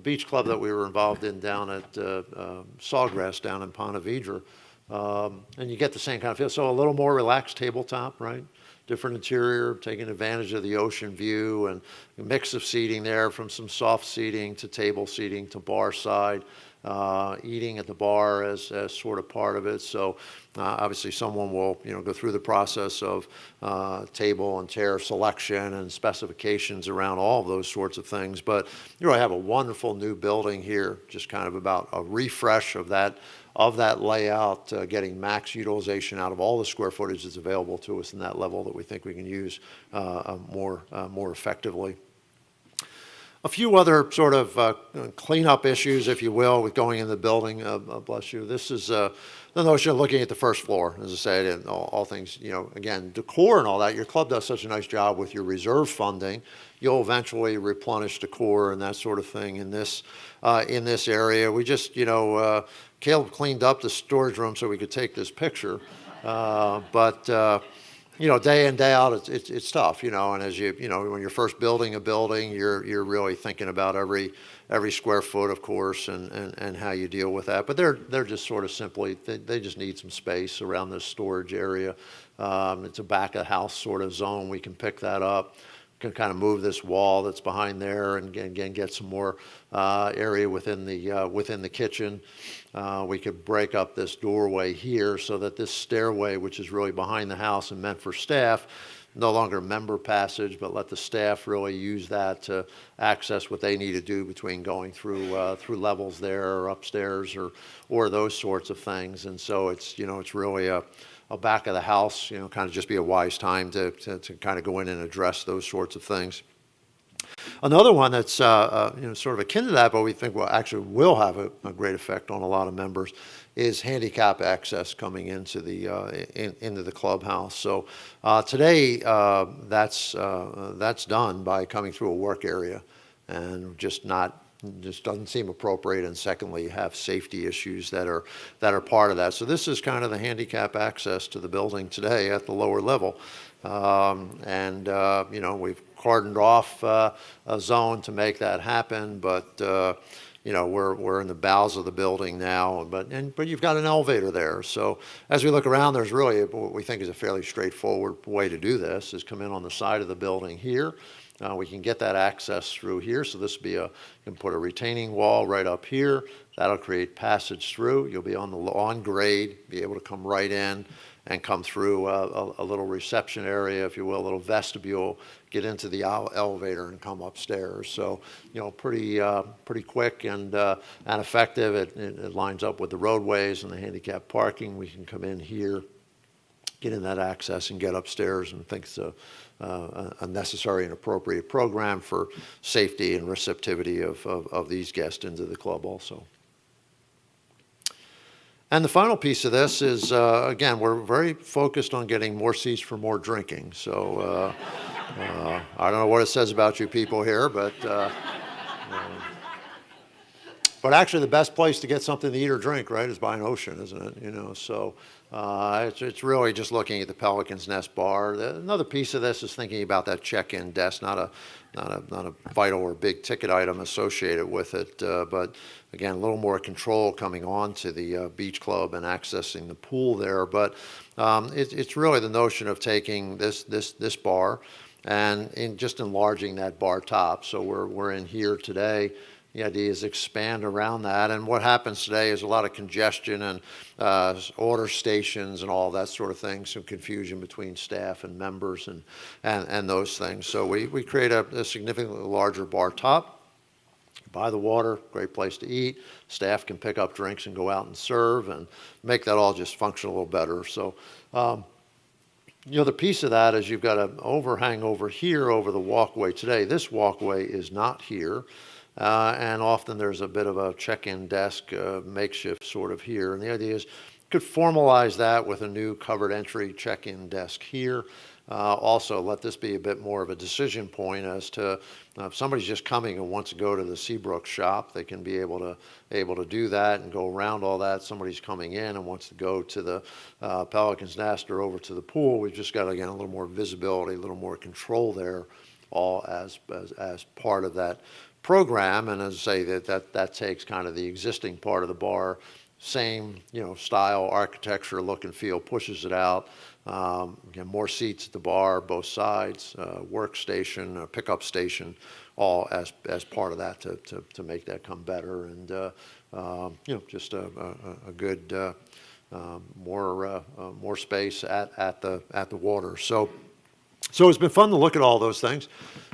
B: beach club that we were involved in down at Sawgrass down in Ponte Vedra. And you get the same kind of feel. So a little more relaxed tabletop, right? Different interior, taking advantage of the ocean view, and a mix of seating there, from some soft seating to table seating to bar side. Eating at the bar as sort of part of it. So obviously someone will go through the process of table and chair selection and specifications around all of those sorts of things. But you really have a wonderful new building here, just kind of about a refresh of that layout, getting max utilization out of all the square footage that's available to us in that level that we think we can use more effectively. A few other sort of cleanup issues, if you will, with going in the building. Bless you. This is the notion of looking at the first floor, as I said, and all things, again, decor and all that. Your club does such a nice job with your reserve funding. You'll eventually replenish decor and that sort of thing in this area. We just, Caleb cleaned up the storage room so we could take this picture, but. Day in, day out, it's tough, and as when you're first building a building, you're really thinking about every square foot, of course, and how you deal with that. But they're just sort of simply, they just need some space around this storage area. It's a back of house sort of zone. We can pick that up. Can kind of move this wall that's behind there, and again get some more area within the kitchen. We could break up this doorway here so that this stairway, which is really behind the house and meant for staff, no longer member passage, but let the staff really use that to access what they need to do between going through levels there or upstairs or those sorts of things. And so it's really a back of the house, kind of just be a wise time to kind of go in and address those sorts of things. Another one that's sort of akin to that, but we think will have a great effect on a lot of members, is handicap access coming into the clubhouse. So today that's done by coming through a work area and just not just doesn't seem appropriate. And secondly, you have safety issues that are part of that. So this is kind of the handicap access to the building today at the lower level. You know, we've cordoned off a zone to make that happen, but you know, we're in the bowels of the building now, but you've got an elevator there. So as we look around, there's really what we think is a fairly straightforward way to do this, is come in on the side of the building here. We can get that access through here. So this will be you can put a retaining wall right up here. That'll create passage through. You'll be on grade, be able to come right in and come through a little reception area, if you will, a little vestibule, get into the elevator and come upstairs. So, you know, pretty quick and effective. It lines up with the roadways and the handicap parking. We can come in here, get in that access and get upstairs, and think it's a necessary and appropriate program for safety and receptivity of these guests into the club also. And the final piece of this is, again, we're very focused on getting more seats for more drinking. So I don't know what it says about you people here, but actually the best place to get something to eat or drink, right, is by an ocean, isn't it? You know, so it's really just looking at the Pelican's Nest bar. Another piece of this is thinking about that check-in desk, not a vital or big ticket item associated with it, but again, a little more control coming on to the beach club and accessing the pool there. But it's really the notion of taking this bar and just enlarging that bar top. So we're in here today. The idea is expand around that, and what happens today is a lot of congestion and order stations and all that sort of thing, some confusion between staff and members and those things. So we create a significantly larger bar top. By the water, great place to eat. Staff can pick up drinks and go out and serve and make that all just function a little better. So, you know, the piece of that is you've got an overhang over here over the walkway today. This walkway is not here. And often there's a bit of a check-in desk, makeshift sort of here. And the idea is you could formalize that with a new covered entry check-in desk here. Also, let this be a bit more of a decision point as to if somebody's just coming and wants to go to the Seabrook shop, they can be able to do that and go around all that. Somebody's coming in and wants to go to the Pelican's Nest or over to the pool. We've just got, again, a little more visibility, a little more control there, all as part of that program. And as I say, that takes kind of the existing part of the bar, same, you know, style, architecture, look and feel, pushes it out. Again, more seats at the bar, both sides, workstation, pickup station, all as part of that to make that come better. And you know, just a good more space at the water. So it's been fun to look at all those things.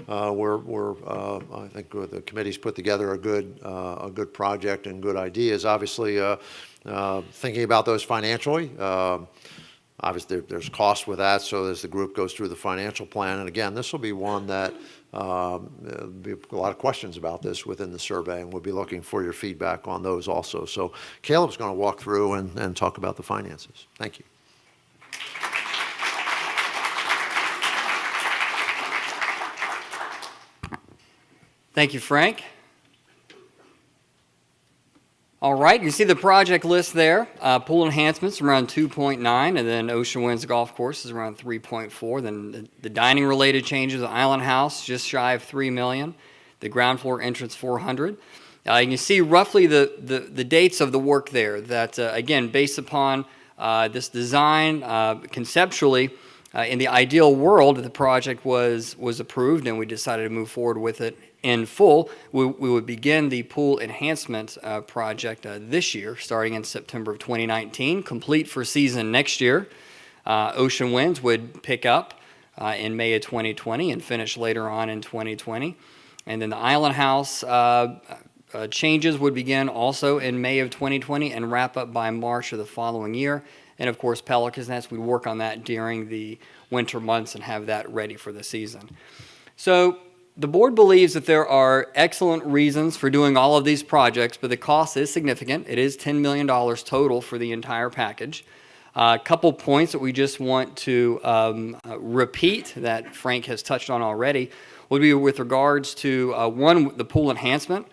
B: I think the committee's put together a good project and good ideas. Obviously, thinking about those financially. Obviously, there's cost with that, so as the group goes through the financial plan, and again, this will be one that there'll be a lot of questions about this within the survey, and we'll be looking for your feedback on those also. So Caleb's going to walk through and talk about the finances. Thank you.
A: Thank you, Frank. All right, you see the project list there. Pool enhancements around 2.9, and then Ocean Winds Golf Course is around 3.4. Then the dining related changes, the Island House just shy of $3 million. The ground floor entrance $400. You can see roughly the dates of the work there. That again, based upon this design conceptually, in the ideal world, the project was approved and we decided to move forward with it in full. We would begin the pool enhancement project this year, starting in September of 2019, complete for season next year. Ocean Winds would pick up in May of 2020 and finish later on in 2020. And then the Island House changes would begin also in May of 2020 and wrap up by March of the following year. And of course, Pelican's Nest, we'd work on that during the winter months and have that ready for the season. So the board believes that there are excellent reasons for doing all of these projects, but the cost is significant. It is $10 million total for the entire package. A couple points that we just want to repeat that Frank has touched on already would be with regards to one, the pool enhancement.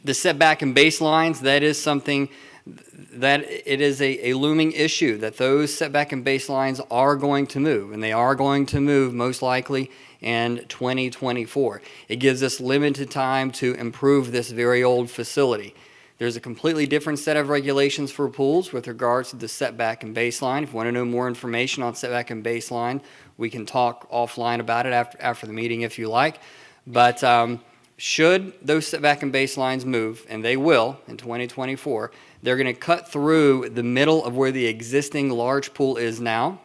A: The setback and baselines, that is something that it is a looming issue, that those setback and baselines are going to move, and they are going to move most likely in 2024. It gives us limited time to improve this very old facility. There's a completely different set of regulations for pools with regards to the setback and baseline. If you want to know more information on setback and baseline, we can talk offline about it after the meeting if you like. But should those setback and baselines move, and they will in 2024, they're going to cut through the middle of where the existing large pool is now.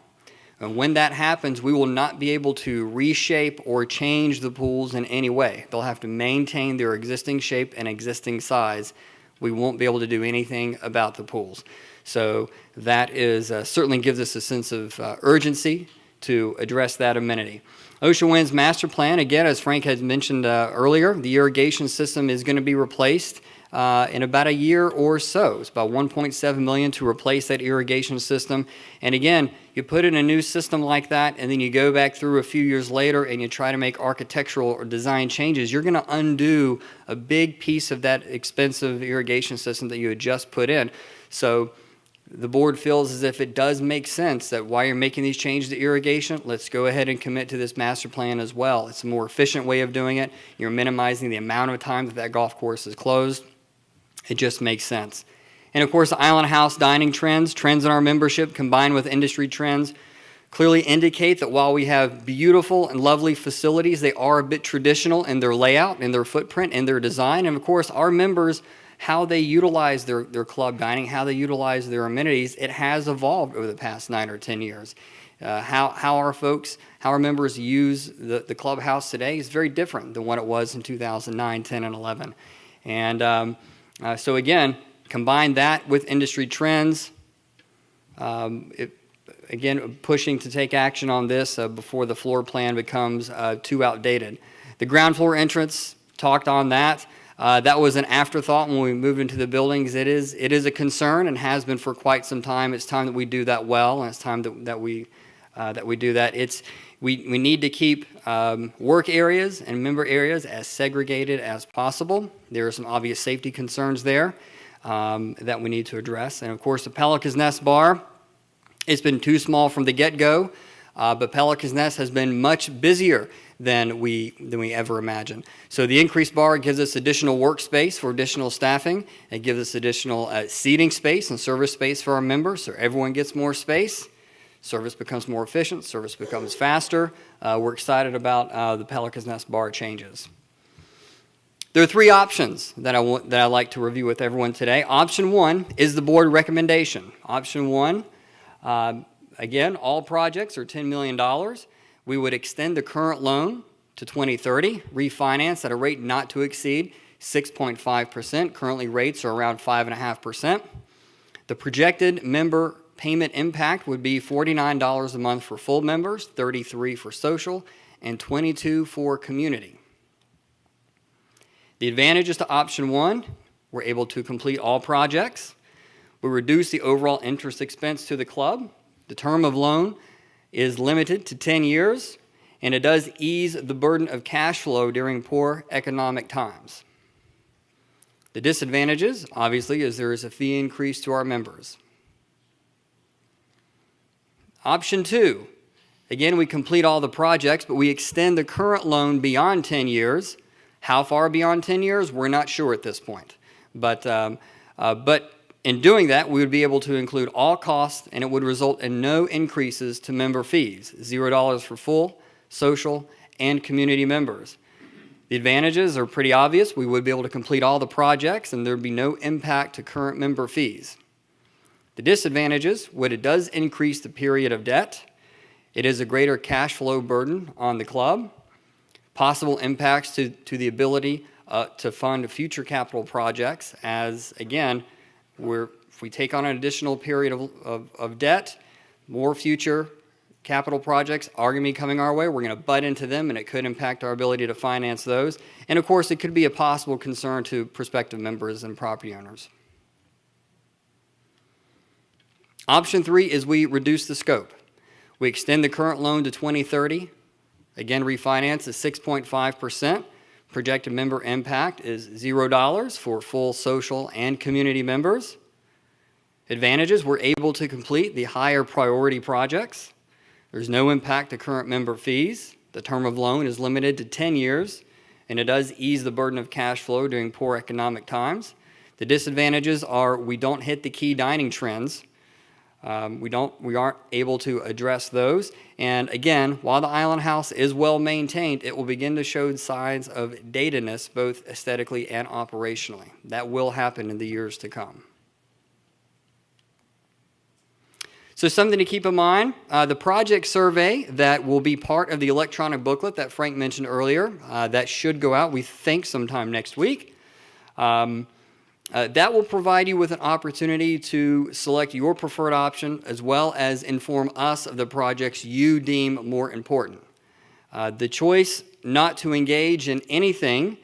A: And when that happens, we will not be able to reshape or change the pools in any way. They'll have to maintain their existing shape and existing size. We won't be able to do anything about the pools. So that is certainly gives us a sense of urgency to address that amenity. Ocean Winds Master Plan, again, as Frank had mentioned earlier, the irrigation system is going to be replaced in about a year or so. It's about $1.7 million to replace that irrigation system. And again, you put in a new system like that, and then you go back through a few years later and you try to make architectural or design changes, you're going to undo a big piece of that expensive irrigation system that you had just put in. So the board feels as if it does make sense that while you're making these changes to irrigation, let's go ahead and commit to this master plan as well. It's a more efficient way of doing it. You're minimizing the amount of time that golf course is closed. It just makes sense. And of course, the Island House dining trends in our membership combined with industry trends clearly indicate that while we have beautiful and lovely facilities, they are a bit traditional in their layout, in their footprint, in their design. And of course, our members, how they utilize their club dining, how they utilize their amenities, it has evolved over the past 9 or 10 years. How our members use the clubhouse today is very different than what it was in 2009, 10, and 11. And so again, combine that with industry trends, again, pushing to take action on this before the floor plan becomes too outdated. The ground floor entrance, talked on that. That was an afterthought when we moved into the buildings. It is a concern and has been for quite some time. It's time that we do that well, and it's time that we do that. We need to keep work areas and member areas as segregated as possible. There are some obvious safety concerns there that we need to address. And of course, the Pelican's Nest bar, it's been too small from the get-go, but Pelican's Nest has been much busier than we ever imagined. So the increased bar gives us additional workspace for additional staffing. It gives us additional seating space and service space for our members, so everyone gets more space. Service becomes more efficient. Service becomes faster. We're excited about the Pelican's Nest bar changes. There are 3 options that I'd like to review with everyone today. Option 1 is the board recommendation. Option 1, again, all projects are $10 million. We would extend the current loan to 2030, refinance at a rate not to exceed 6.5%. Currently, rates are around 5.5%. The projected member payment impact would be $49 a month for full members, $33 for social, and $22 for community. The advantages to option 1, we're able to complete all projects. We reduce the overall interest expense to the club. The term of loan is limited to 10 years, and it does ease the burden of cash flow during poor economic times. The disadvantages, obviously, is there is a fee increase to our members. Option 2, again, we complete all the projects, but we extend the current loan beyond 10 years. How far beyond 10 years? We're not sure at this point. But in doing that, we would be able to include all costs, and it would result in no increases to member fees, $0 for full, social, and community members. The advantages are pretty obvious. We would be able to complete all the projects, and there would be no impact to current member fees. The disadvantages, it does increase the period of debt. It is a greater cash flow burden on the club. Possible impacts to the ability to fund future capital projects as, again, if we take on an additional period of debt, more future capital projects are going to be coming our way. We're going to butt into them, and it could impact our ability to finance those. And of course, it could be a possible concern to prospective members and property owners. Option 3 is we reduce the scope. We extend the current loan to 2030. Again, refinance at 6.5%. Projected member impact is $0 for full social and community members. Advantages, we're able to complete the higher priority projects. There's no impact to current member fees. The term of loan is limited to 10 years, and it does ease the burden of cash flow during poor economic times. The disadvantages are we don't hit the key dining trends. We aren't able to address those. And again, while the Island House is well maintained, it will begin to show signs of datedness, both aesthetically and operationally. That will happen in the years to come. So something to keep in mind, the project survey that will be part of the electronic booklet that Frank mentioned earlier, that should go out, we think, sometime next week. That will provide you with an opportunity to select your preferred option as well as inform us of the projects you deem more important. The choice not to engage in anything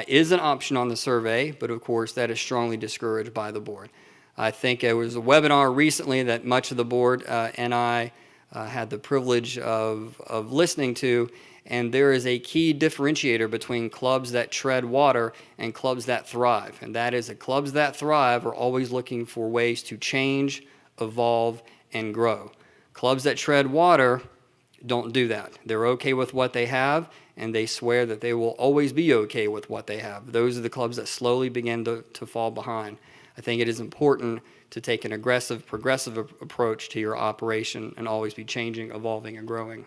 A: is an option on the survey, but of course that is strongly discouraged by the board. I think there was a webinar recently that much of the board and I had the privilege of listening to, and there is a key differentiator between clubs that tread water and clubs that thrive, and that is that clubs that thrive are always looking for ways to change, evolve, and grow. Clubs that tread water don't do that. They're okay with what they have, and they swear that they will always be okay with what they have. Those are the clubs that slowly begin to fall behind. I think it is important to take an aggressive, progressive approach to your operation and always be changing, evolving, and growing.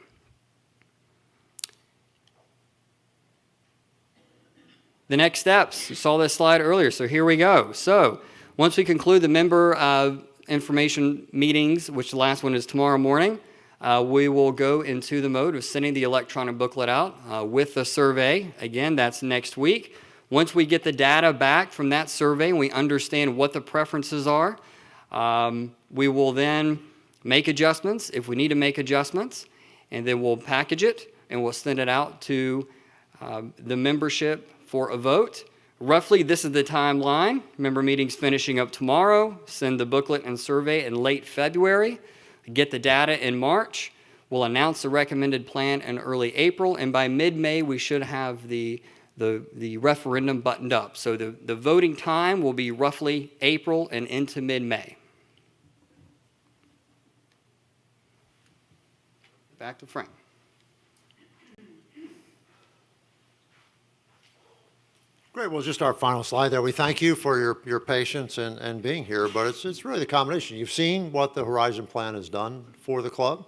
A: The next steps, you saw this slide earlier, so here we go. So once we conclude the member information meetings, which the last one is tomorrow morning, we will go into the mode of sending the electronic booklet out with the survey. Again, that's next week. Once we get the data back from that survey and we understand what the preferences are, we will then make adjustments if we need to make adjustments, and then we'll package it and we'll send it out to the membership for a vote. Roughly, this is the timeline. Member meetings finishing up tomorrow, send the booklet and survey in late February, get the data in March, we'll announce the recommended plan in early April, and by mid-May we should have the referendum buttoned up. So the voting time will be roughly April and into mid-May. Back to Frank.
B: Great. Well, just our final slide there. We thank you for your patience and being here, but it's really the combination. You've seen what the Horizon Plan has done for the club,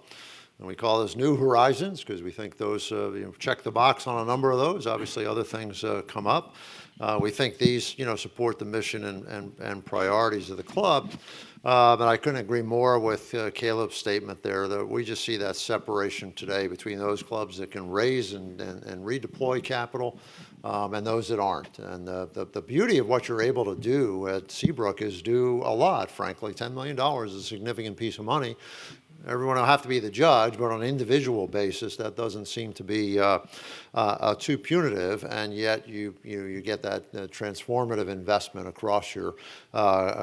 B: and we call this New Horizons because we think those check the box on a number of those. Obviously, other things come up. We think these support the mission and priorities of the club. But I couldn't agree more with Caleb's statement there that we just see that separation today between those clubs that can raise and redeploy capital and those that aren't. And the beauty of what you're able to do at Seabrook is do a lot, frankly. $10 million is a significant piece of money. Everyone will have to be the judge, but on an individual basis, that doesn't seem to be too punitive, and yet you get that transformative investment across your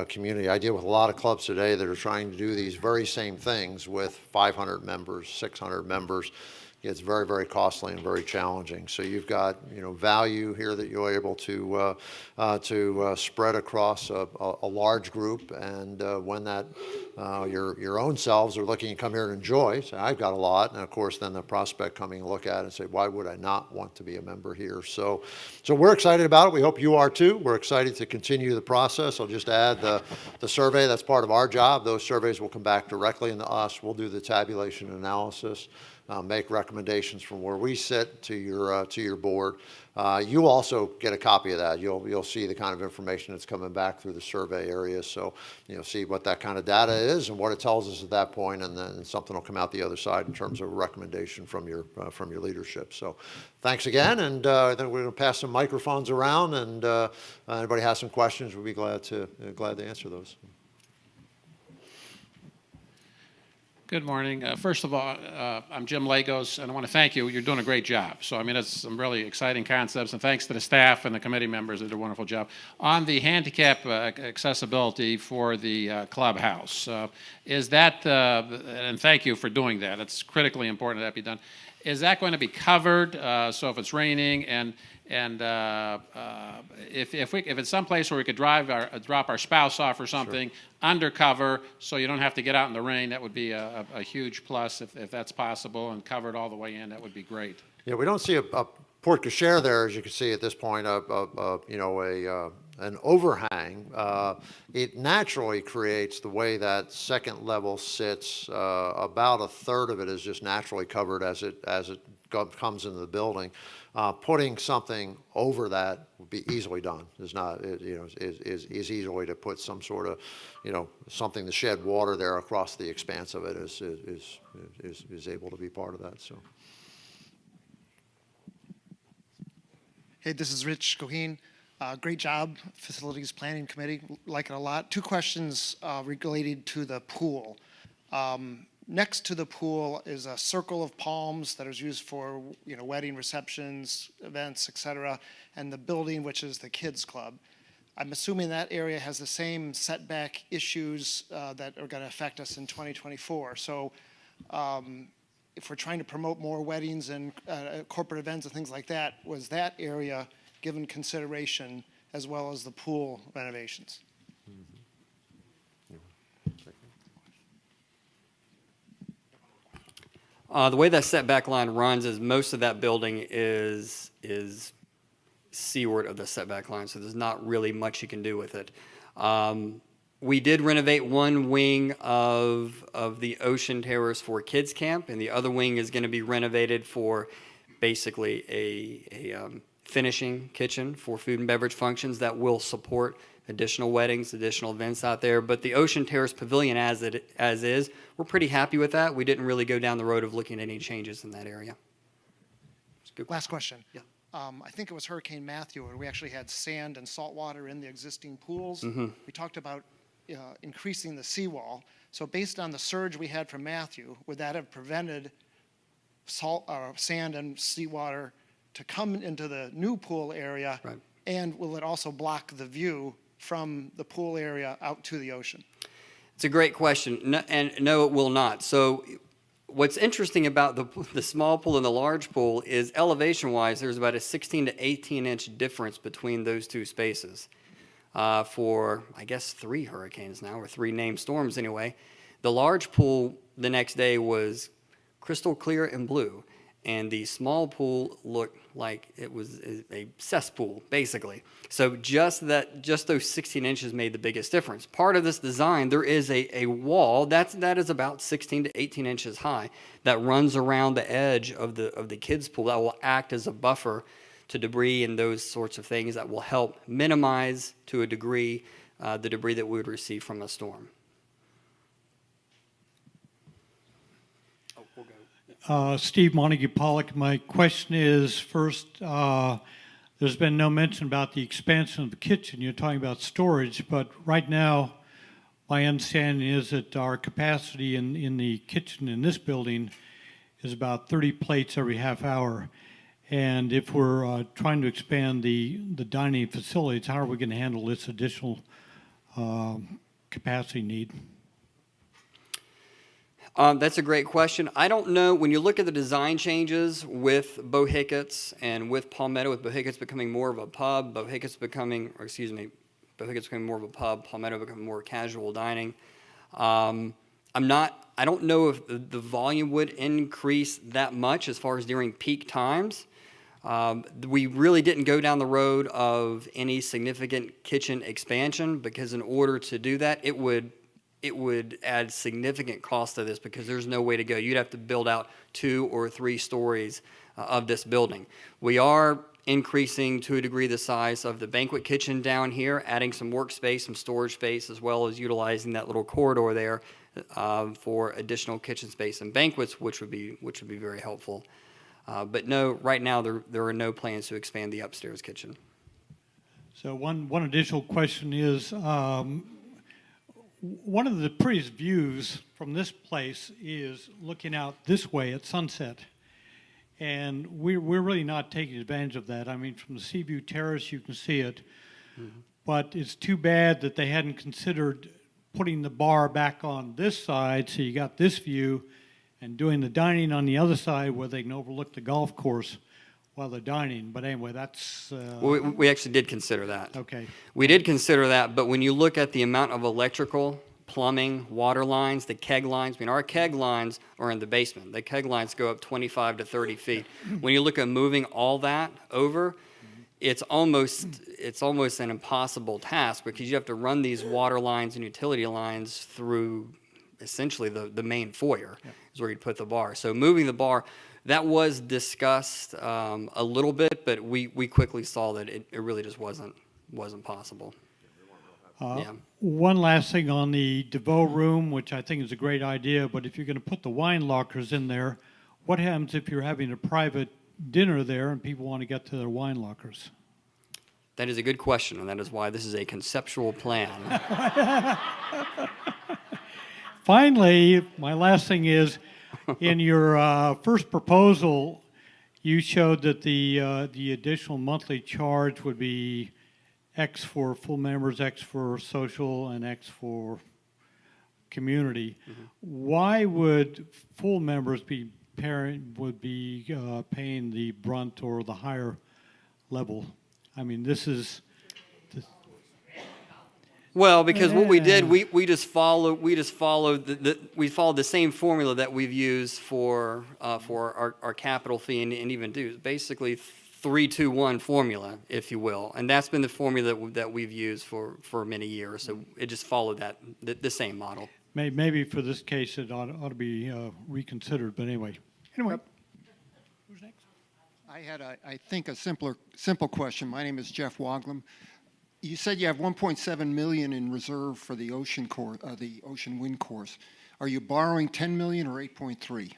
B: community. I deal with a lot of clubs today that are trying to do these very same things with 500 members, 600 members. It's very, very costly and very challenging. So you've got value here that you're able to spread across a large group, and when that your own selves are looking to come here and enjoy, say I've got a lot, and of course then the prospect coming to look at it and say why would I not want to be a member here? So we're excited about it. We hope you are too. We're excited to continue the process. I'll just add the survey. That's part of our job. Those surveys will come back directly into us. We'll do the tabulation analysis. Make recommendations from where we sit to your board. You also get a copy of that. You'll see the kind of information that's coming back through the survey area. So see what that kind of data is and what it tells us at that point, and then something will come out the other side in terms of a recommendation from your leadership. So thanks again, and I think we're going to pass some microphones around, and anybody has some questions, we'll be glad to answer those.
C: Good morning. First of all, I'm Jim Lagos, and I want to thank you. You're doing a great job. So, I mean, it's some really exciting concepts, and thanks to the staff and the committee members that did a wonderful job. On the handicap accessibility for the clubhouse, is that, and thank you for doing that. It's critically important that be done. is that going to be covered? So if it's raining and if it's someplace where we could drop our spouse off or something undercover, so you don't have to get out in the rain, that would be a huge plus if that's possible, and covered all the way in, that would be great.
B: Yeah, we don't see a porte cochere there, as you can see at this point, an overhang. It naturally creates the way that second level sits. About a third of it is just naturally covered as it comes into the building. Putting something over that would be easily done. Is easily to put some sort of, something to shed water there across the expanse of it is able to be part of that. So.
D: Hey, this is Rich Goheen. Great job, Facilities Planning Committee. Like it a lot. Two questions related to the pool. Next to the pool is a circle of palms that is used for, wedding receptions, events, etc., and the building, which is the kids club. I'm assuming that area has the same setback issues that are going to affect us in 2024. So if we're trying to promote more weddings and corporate events and things like that, was that area given consideration as well as the pool renovations?
A: The way that setback line runs is most of that building is seaward of the setback line, so there's not really much you can do with it. We did renovate one wing of the Ocean Terrace for kids camp, and the other wing is going to be renovated for basically a finishing kitchen for food and beverage functions that will support additional weddings, additional events out there. But the Ocean Terrace Pavilion as is, we're pretty happy with that. We didn't really go down the road of looking at any changes in that area.
D: Last question.
A: Yeah.
D: I think it was Hurricane Matthew where we actually had sand and salt water in the existing pools.
A: Mm-hmm.
D: We talked about increasing the seawall. So based on the surge we had from Matthew, would that have prevented sand and seawater to come into the new pool area?
A: Right.
D: And will it also block the view from the pool area out to the ocean?
A: It's a great question, no, it will not. So what's interesting about the small pool and the large pool is elevation-wise, there's about a 16 to 18-inch difference between those two spaces. For, I guess, 3 hurricanes now, or 3 named storms anyway. The large pool the next day was crystal clear and blue, and the small pool looked like it was a cesspool, basically. So just those 16 inches made the biggest difference. Part of this design, there is a wall that is about 16 to 18 inches high that runs around the edge of the kids' pool that will act as a buffer to debris and those sorts of things that will help minimize, to a degree, the debris that we would receive from a storm.
E: Steve Montague Pollock. My question is, first, there's been no mention about the expansion of the kitchen. You're talking about storage, but right now, my understanding is that our capacity in the kitchen in this building is about 30 plates every half hour. And if we're trying to expand the dining facilities, how are we going to handle this additional capacity need?
A: That's a great question. I don't know, when you look at the design changes with Bo Hickett's and with Palmetto, with Bo Hickett's becoming more of a pub, Bo Hickett's becoming more of a pub, Palmetto becoming more casual dining. I don't know if the volume would increase that much as far as during peak times. We really didn't go down the road of any significant kitchen expansion because in order to do that, it would add significant cost to this because there's no way to go. You'd have to build out 2 or 3 stories of this building. We are increasing to a degree the size of the banquet kitchen down here, adding some workspace, some storage space, as well as utilizing that little corridor there for additional kitchen space and banquets, which would be very helpful. But no, right now there are no plans to expand the upstairs kitchen.
E: So one additional question is, one of the prettiest views from this place is looking out this way at sunset. And we're really not taking advantage of that. I mean, from the Seaview Terrace, you can see it. Mm-hmm. But it's too bad that they hadn't considered putting the bar back on this side so you got this view and doing the dining on the other side where they can overlook the golf course while they're dining. But anyway, that's,
A: We actually did consider that.
E: okay.
A: We did consider that, but when you look at the amount of electrical, plumbing, water lines, the keg lines, I mean, our keg lines are in the basement. The keg lines go up 25 to 30 feet. When you look at moving all that over, it's almost an impossible task because you have to run these water lines and utility lines through essentially the main foyer is where you'd put the bar. So moving the bar, that was discussed a little bit, but we quickly saw that it really just wasn't possible. Yeah.
E: One last thing on the DeVoe room, which I think is a great idea, but if you're going to put the wine lockers in there, what happens if you're having a private dinner there and people want to get to their wine lockers?
A: That is a good question, and that is why this is a conceptual plan.
E: Finally, my last thing is, in your first proposal, you showed that the additional monthly charge would be X for full members, X for social, and X for community.
A: Mm-hmm.
E: Why would full members be paying the brunt or the higher level? I mean, this is.
A: Well, because what we did, we just followed the same formula that we've used for our capital fee and even dues. Basically, 3-2-1 formula, if you will, and that's been the formula that we've used for many years. So it just followed the same model.
E: Maybe for this case it ought to be reconsidered. But anyway. Who's next?
F: I had, I think, a simple question. My name is Jeff Woglam. You said you have 1.7 million in reserve for the ocean wind course. Are you borrowing 10 million or 8.3?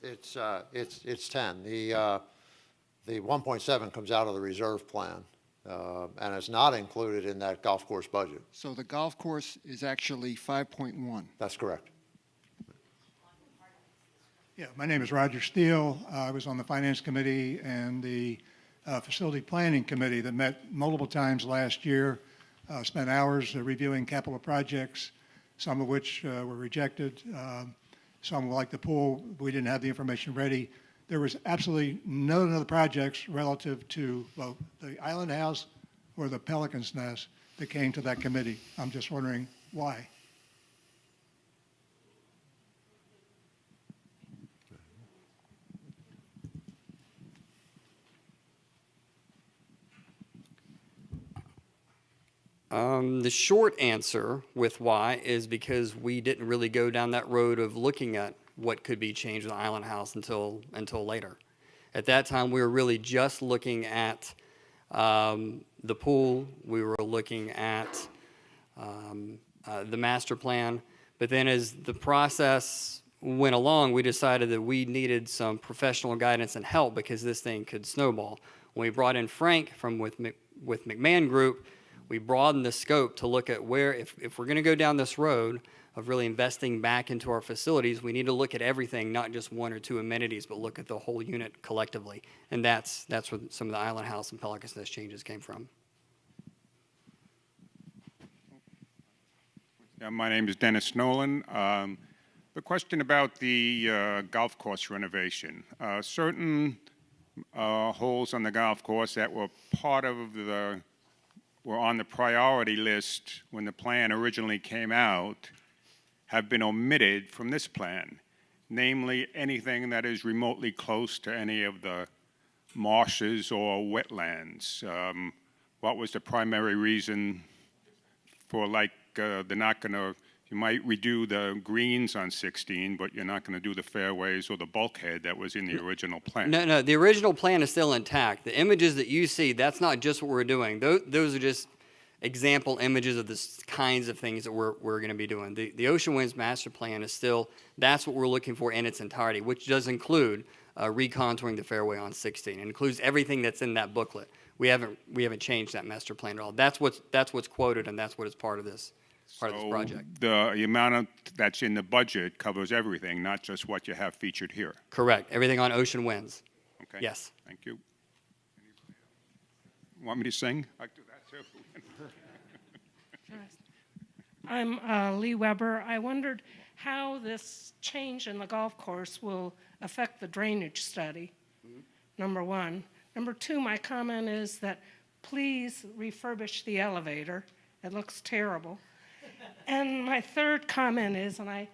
B: It's 10. The 1.7 comes out of the reserve plan, and it's not included in that golf course budget.
F: So the golf course is actually 5.1.
B: That's correct.
G: Yeah, my name is Roger Steele. I was on the Finance Committee and the Facility Planning Committee that met multiple times last year, spent hours reviewing capital projects, some of which were rejected. Some, like the pool, we didn't have the information ready. There was absolutely no other projects relative to the Island House or the Pelican's Nest that came to that committee. I'm just wondering why.
A: The short answer with why is because we didn't really go down that road of looking at what could be changed with the Island House until later. At that time, we were really just looking at the pool. We were looking at the master plan. But then as the process went along, we decided that we needed some professional guidance and help because this thing could snowball. When we brought in Frank from with McMahon Group, we broadened the scope to look at where, if we're going to go down this road of really investing back into our facilities, we need to look at everything, not just one or two amenities, but look at the whole unit collectively. And that's where some of the Island House and Pelican's Nest changes came from.
H: Yeah, my name is Dennis Nolan. The question about the golf course renovation. Certain holes on the golf course that were were on the priority list when the plan originally came out have been omitted from this plan, namely anything that is remotely close to any of the marshes or wetlands. What was the primary reason for, like, they're not going to, you might redo the greens on 16, but you're not going to do the fairways or the bulkhead that was in the original plan?
A: No, the original plan is still intact. The images that you see, that's not just what we're doing. Those are just example images of the kinds of things that we're going to be doing. The Ocean Winds Master Plan is still, that's what we're looking for in its entirety, which does include recontouring the fairway on 16. It includes everything that's in that booklet. We haven't changed that master plan at all. That's what's quoted, and that's what is part of this project.
H: The amount that's in the budget covers everything, not just what you have featured here.
A: Correct. Everything on Ocean Winds.
H: Okay.
A: Yes.
H: Thank you. Want me to sing? I do that too.
I: I'm Lee Weber. I wondered how this change in the golf course will affect the drainage study, number one. Number two, my comment is that please refurbish the elevator. It looks terrible. And my third comment is, and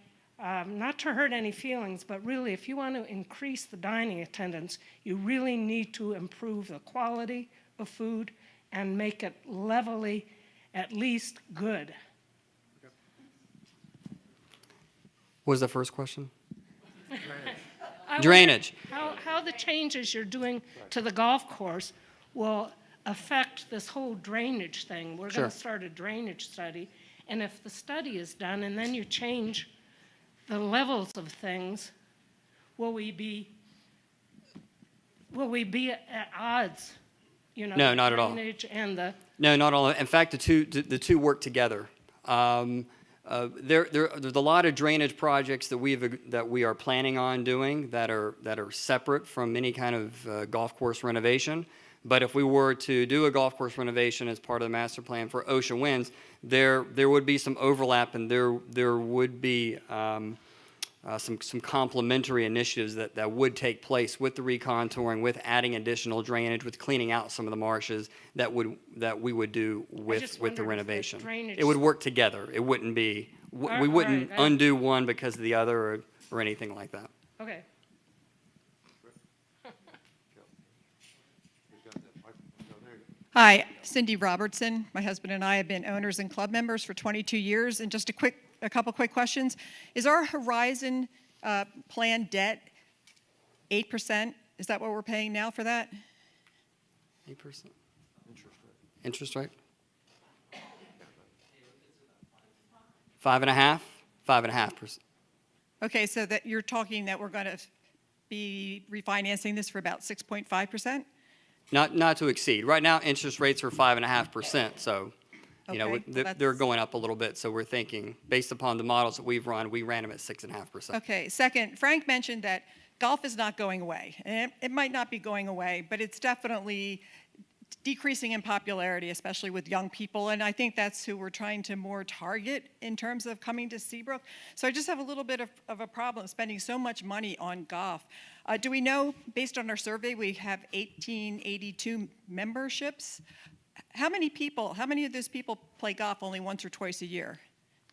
I: not to hurt any feelings, but really, if you want to increase the dining attendance, you really need to improve the quality of food and make it levelly, at least good.
A: What was the first question?
I: I wonder
A: Drainage.
I: How the changes you're doing to the golf course will affect this whole drainage thing. We're
A: Sure.
I: going to start a drainage study, and if the study is done and then you change the levels of things, will we be at odds? You know,
A: No,
I: the
A: not at all.
I: drainage and the
A: No, not all. In fact, the two work together. There's a lot of drainage projects that we are planning on doing that are separate from any kind of golf course renovation. But if we were to do a golf course renovation as part of the master plan for Ocean Winds, there would be some overlap, and there would be some complementary initiatives that would take place with the recontouring, with adding additional drainage, with cleaning out some of the marshes that we would do with
I: just
A: the
I: wondered if the
A: renovation.
I: drainage-
A: It would work together. It wouldn't be we
I: All
A: wouldn't
I: right,
A: undo one because of the other or anything like that.
I: okay.
J: Hi, Cindy Robertson. My husband and I have been owners and club members for 22 years. And just a couple quick questions. Is our Horizon plan debt 8%? Is that what we're paying now for that?
A: 8%. Interest rate. 5.5%. 5.5%.
J: Okay, so that you're talking that we're going to be refinancing this for about 6.5%?
A: Not to exceed. Right now, interest rates are 5.5%. So,
J: Okay, well,
A: they're
J: that's-
A: going up a little bit. So we're thinking, based upon the models that we've run, we ran them at 6.5%.
J: Okay, second, Frank mentioned that golf is not going away. And it might not be going away, but it's definitely decreasing in popularity, especially with young people. And I think that's who we're trying to more target in terms of coming to Seabrook. So I just have a little bit of a problem spending so much money on golf. Do we know, based on our survey, we have 1882 memberships? How many of those people play golf only once or twice a year?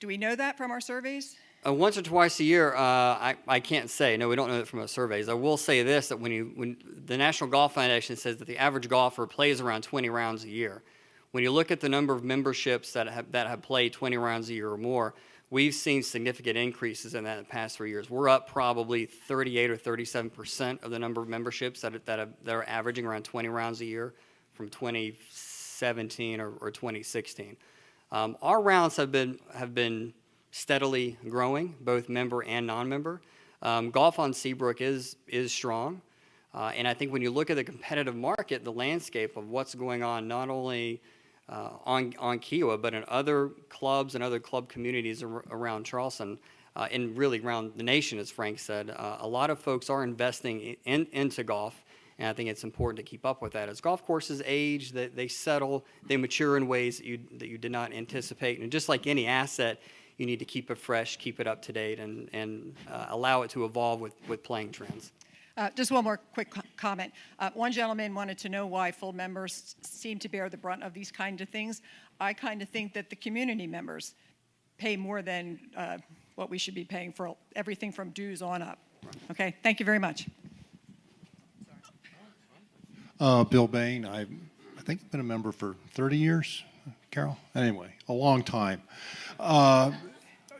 J: Do we know that from our surveys?
A: Once or twice a year, I can't say. No, we don't know that from our surveys. I will say this, that when the National Golf Foundation says that the average golfer plays around 20 rounds a year, when you look at the number of memberships that have played 20 rounds a year or more, we've seen significant increases in that in the past 3 years. We're up probably 38 or 37% of the number of memberships that are averaging around 20 rounds a year from 2017 or 2016. Our rounds have been steadily growing, both member and non-member. Golf on Seabrook is strong, and I think when you look at the competitive market, the landscape of what's going on, not only on Kiowa, but in other clubs and other club communities around Charleston, and really around the nation, as Frank said, a lot of folks are investing into golf. And I think it's important to keep up with that. As golf courses age, they settle, they mature in ways that you did not anticipate. And just like any asset, you need to keep it fresh, keep it up to date, and allow it to evolve with playing trends.
J: Just one more quick comment. One gentleman wanted to know why full members seem to bear the brunt of these kind of things. I kind of think that the community members pay more than what we should be paying for everything from dues on up. Okay, thank you very much.
K: Bill Bain, I think I've been a member for 30 years, Carol? Anyway, a long time.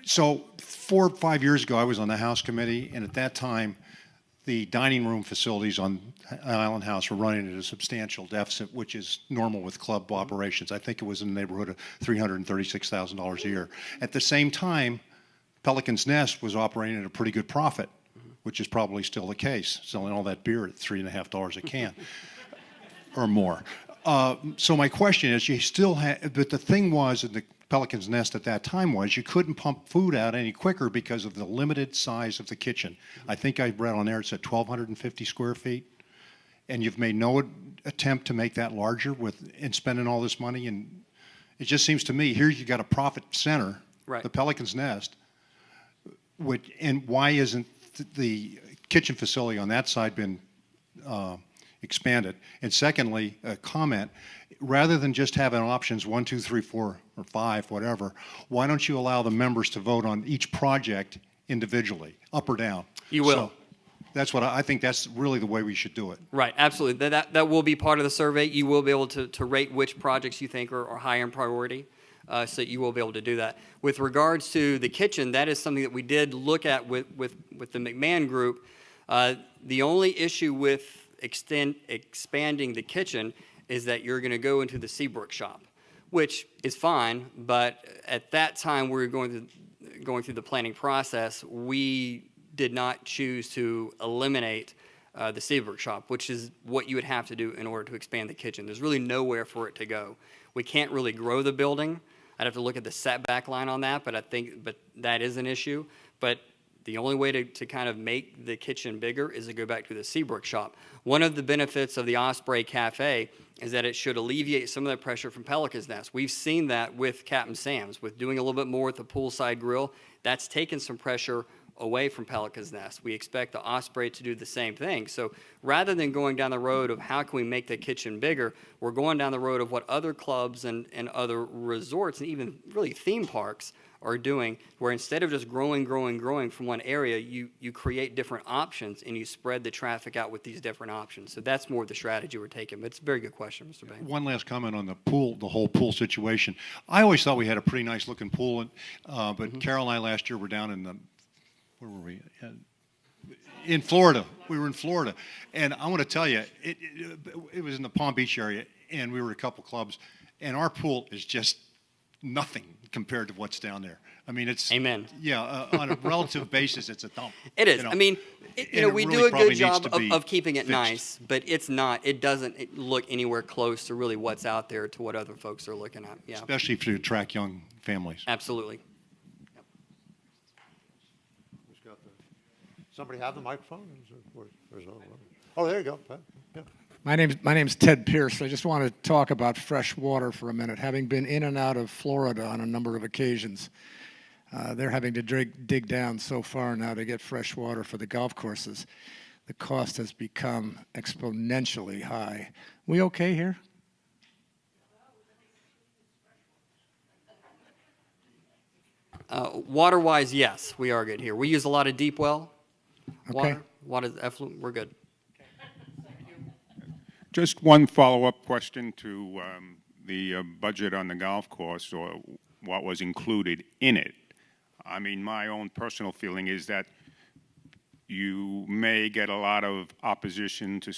K: So 4 or 5 years ago, I was on the House Committee, and at that time, the dining room facilities on Island House were running at a substantial deficit, which is normal with club operations. I think it was in the neighborhood of $336,000 a year. At the same time, Pelican's Nest was operating at a pretty good profit, which is probably still the case, selling all that beer at $3.50 a can or more. So my question is, you still have, but the thing was, in the Pelican's Nest at that time was, you couldn't pump food out any quicker because of the limited size of the kitchen. I think I read on there it's at 1,250 square feet, and you've made no attempt to make that larger in spending all this money. And it just seems to me, here you got a profit center,
A: Right.
K: the Pelican's Nest, and why isn't the kitchen facility on that side been expanded? And secondly, a comment, rather than just having options 1, 2, 3, 4, or 5, whatever, why don't you allow the members to vote on each project individually, up or down?
A: You will.
K: So that's what I think that's really the way we should do it.
A: Right, absolutely. That will be part of the survey. You will be able to rate which projects you think are high in priority, so you will be able to do that. With regards to the kitchen, that is something that we did look at with the McMahon Group. The only issue with expanding the kitchen is that you're going to go into the Seabrook shop, which is fine, but at that time we were going through the planning process, we did not choose to eliminate the Seabrook shop, which is what you would have to do in order to expand the kitchen. There's really nowhere for it to go. We can't really grow the building. I'd have to look at the setback line on that, but that is an issue. But the only way to kind of make the kitchen bigger is to go back to the Seabrook shop. One of the benefits of the Osprey Cafe is that it should alleviate some of that pressure from Pelican's Nest. We've seen that with Captain Sam's, with doing a little bit more with the poolside grill. That's taken some pressure away from Pelican's Nest. We expect the Osprey to do the same thing. So rather than going down the road of how can we make the kitchen bigger, we're going down the road of what other clubs and other resorts and even really theme parks are doing, where instead of just growing from one area, you create different options and you spread the traffic out with these different options. So that's more of the strategy we're taking. But it's a very good question, Mr. Bain.
K: One last comment on the pool, the whole pool situation. I always thought we had a pretty nice looking pool, but Carol and I last year were down in where were we? In Florida. We were in Florida. And I want to tell you, it was in the Palm Beach area, and we were a couple clubs, and our pool is just nothing compared to what's down there. I mean, it's...
A: Amen.
K: Yeah, on a relative basis, it's a dump.
A: It is.
K: You know?
A: I mean,
K: And
A: we
K: it
A: do
K: really
A: a
K: probably
A: good
K: needs
A: job
K: to be
A: of keeping it
K: fixed.
A: nice, but it doesn't look anywhere close to really what's out there to what other folks are looking at. Yeah,
K: Especially to attract young families.
A: absolutely.
B: Somebody have the microphone? Oh, there you go. Pat. Yeah.
L: My name's Ted Pierce. I just want to talk about fresh water for a minute. Having been in and out of Florida on a number of occasions, they're having to dig down so far now to get fresh water for the golf courses. The cost has become exponentially high. We okay here?
A: Water-wise, yes, we are good here. We use a lot of deep well
L: Okay.
A: water effluent. We're good.
H: Just one follow-up question to the budget on the golf course, or what was included in it. I mean, my own personal feeling is that you may get a lot of opposition to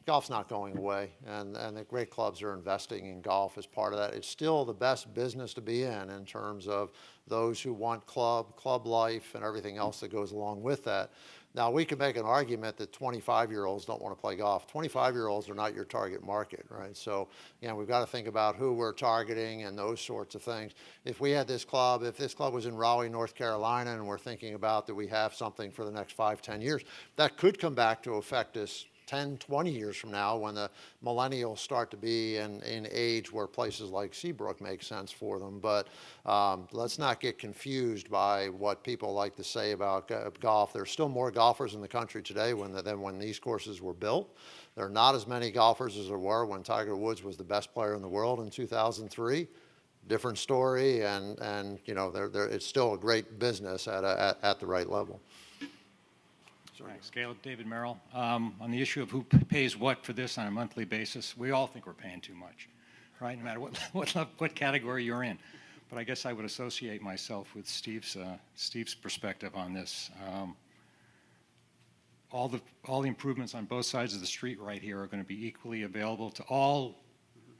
B: Golf's not going away, and the great clubs are investing in golf as part of that. It's still the best business to be in terms of those who want club life, and everything else that goes along with that. Now, we can make an argument that 25-year-olds don't want to play golf. 25-year-olds are not your target market, right? So, we've got to think about who we're targeting and those sorts of things. If we had this club, if this club was in Raleigh, North Carolina, and we're thinking about that we have something for the next 5, 10 years, that could come back to affect us 10, 20 years from now, when the millennials start to be in age where places like Seabrook make sense for them. But let's not get confused by what people like to say about golf. There's still more golfers in the country today than when these courses were built. There are not as many golfers as there were when Tiger Woods was the best player in the world in 2003. Different story, and it's still a great business at the right level.
M: Thanks. Caleb, David Merrill. On the issue of who pays what for this on a monthly basis, we all think we're paying too much, right? No matter what category you're in. But I guess I would associate myself with Steve's perspective on this. All the improvements on both sides of the street right here are going to be equally available to all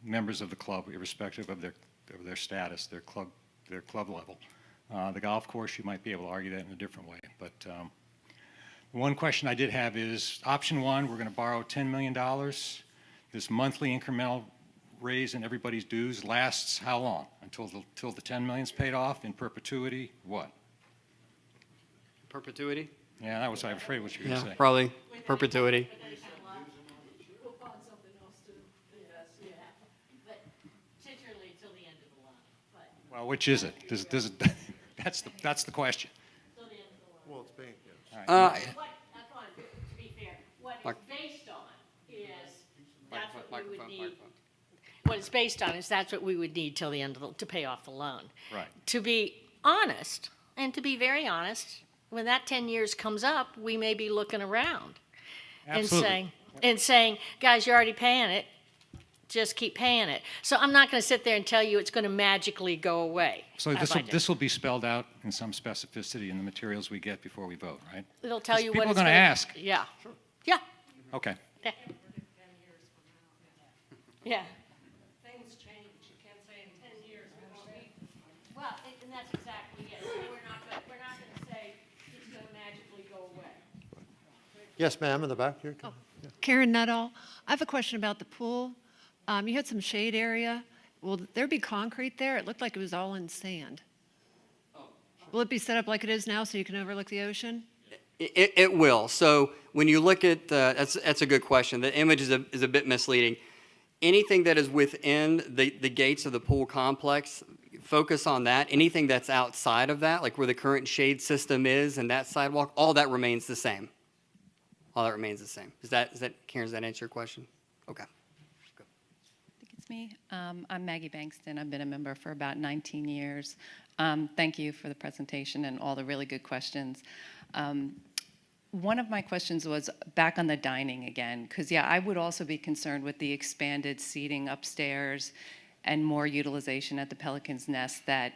M: members of the club, irrespective of their status, their club level. The golf course, you might be able to argue that in a different way, but. One question I did have is, option one, we're going to borrow $10 million. This monthly incremental raise in everybody's dues lasts how long? Until the $10 million is paid off? In perpetuity? What?
A: Perpetuity?
M: Yeah, that was, I was afraid what you were going to say.
A: Probably perpetuity.
M: Well, which is it? That's the question.
N: To be fair, what it's based on is, that's what we would need. What it's based on is that's what we would need till the end of to pay off the loan.
M: Right.
N: To be honest, and to be very honest, when that 10 years comes up, we may be looking around
M: Absolutely.
N: and saying, guys, you're already paying it, just keep paying it. So I'm not going to sit there and tell you it's going to magically go away.
M: So
N: I find it.
M: this will be spelled out in some specificity in the materials we get before we vote, right?
N: It'll tell you what
M: People are
N: it's
M: going to ask.
N: Yeah. Yeah.
M: Okay.
N: Yeah. Yeah. Things change. You can't say in 10 years we won't be. Well, and that's exactly it. We're not going to say it's going to magically go away.
B: Yes, ma'am, in the back here.
O: Karen Nuttall, I have a question about the pool. You had some shade area. Will there be concrete there? It looked like it was all in sand. Will it be set up like it is now so you can overlook the ocean?
A: It will. So when you look at that's a good question. The image is a bit misleading. Anything that is within the gates of the pool complex, focus on that. Anything that's outside of that, like where the current shade system is and that sidewalk, all that remains the same. All that remains the same. Is that Karen? Does that answer your question? Okay.
P: It's me. I'm Maggie Bankston. I've been a member for about 19 years. Thank you for the presentation and all the really good questions. One of my questions was back on the dining again, because yeah, I would also be concerned with the expanded seating upstairs and more utilization at the Pelican's Nest that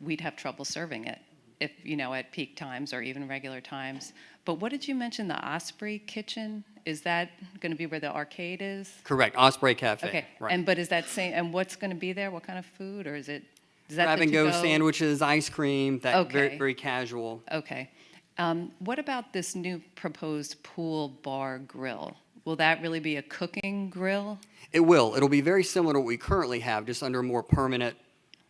P: we'd have trouble serving it if, at peak times or even regular times. But what did you mention, the Osprey kitchen? Is that going to be where the arcade is?
A: Correct. Osprey Cafe.
P: Okay.
A: Right.
P: But is that same? And what's going to be there? What kind of food, or is that
A: Grab
P: the
A: and go
P: to-go?
A: sandwiches, ice cream. That
P: Okay.
A: very very casual.
P: Okay. What about this new proposed pool bar grill? Will that really be a cooking grill?
A: It will. It'll be very similar to what we currently have, just under a more permanent,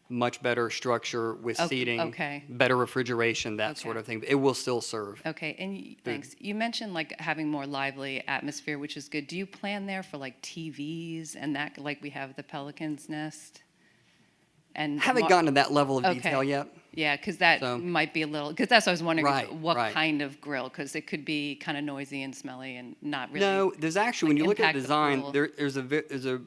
A: much better structure with seating,
P: okay.
A: better refrigeration, that sort
P: Okay.
A: of thing. It will still serve.
P: Okay, and thanks. You mentioned like having more lively atmosphere, which is good. Do you plan there for like TVs and that, like we have at the Pelican's Nest? And
A: Haven't gotten to that level of detail
P: Okay.
A: yet.
P: Yeah, because that
A: So-
P: might be a little, because that's what I was wondering,
A: Right,
P: what
A: right.
P: kind of grill, because it could be kind of noisy and smelly and not really.
A: No, there's actually, when
P: like,
A: you look at
P: impact
A: the
P: the
A: design,
P: pool.
A: there's a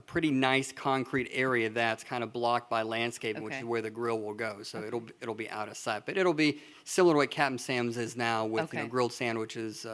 A: pretty nice concrete area that's kind of blocked by landscaping, which
P: Okay.
A: is where the grill will go. So it'll be out of sight, but it'll be similar to what Captain Sam's is now with
P: Okay.
A: grilled sandwiches,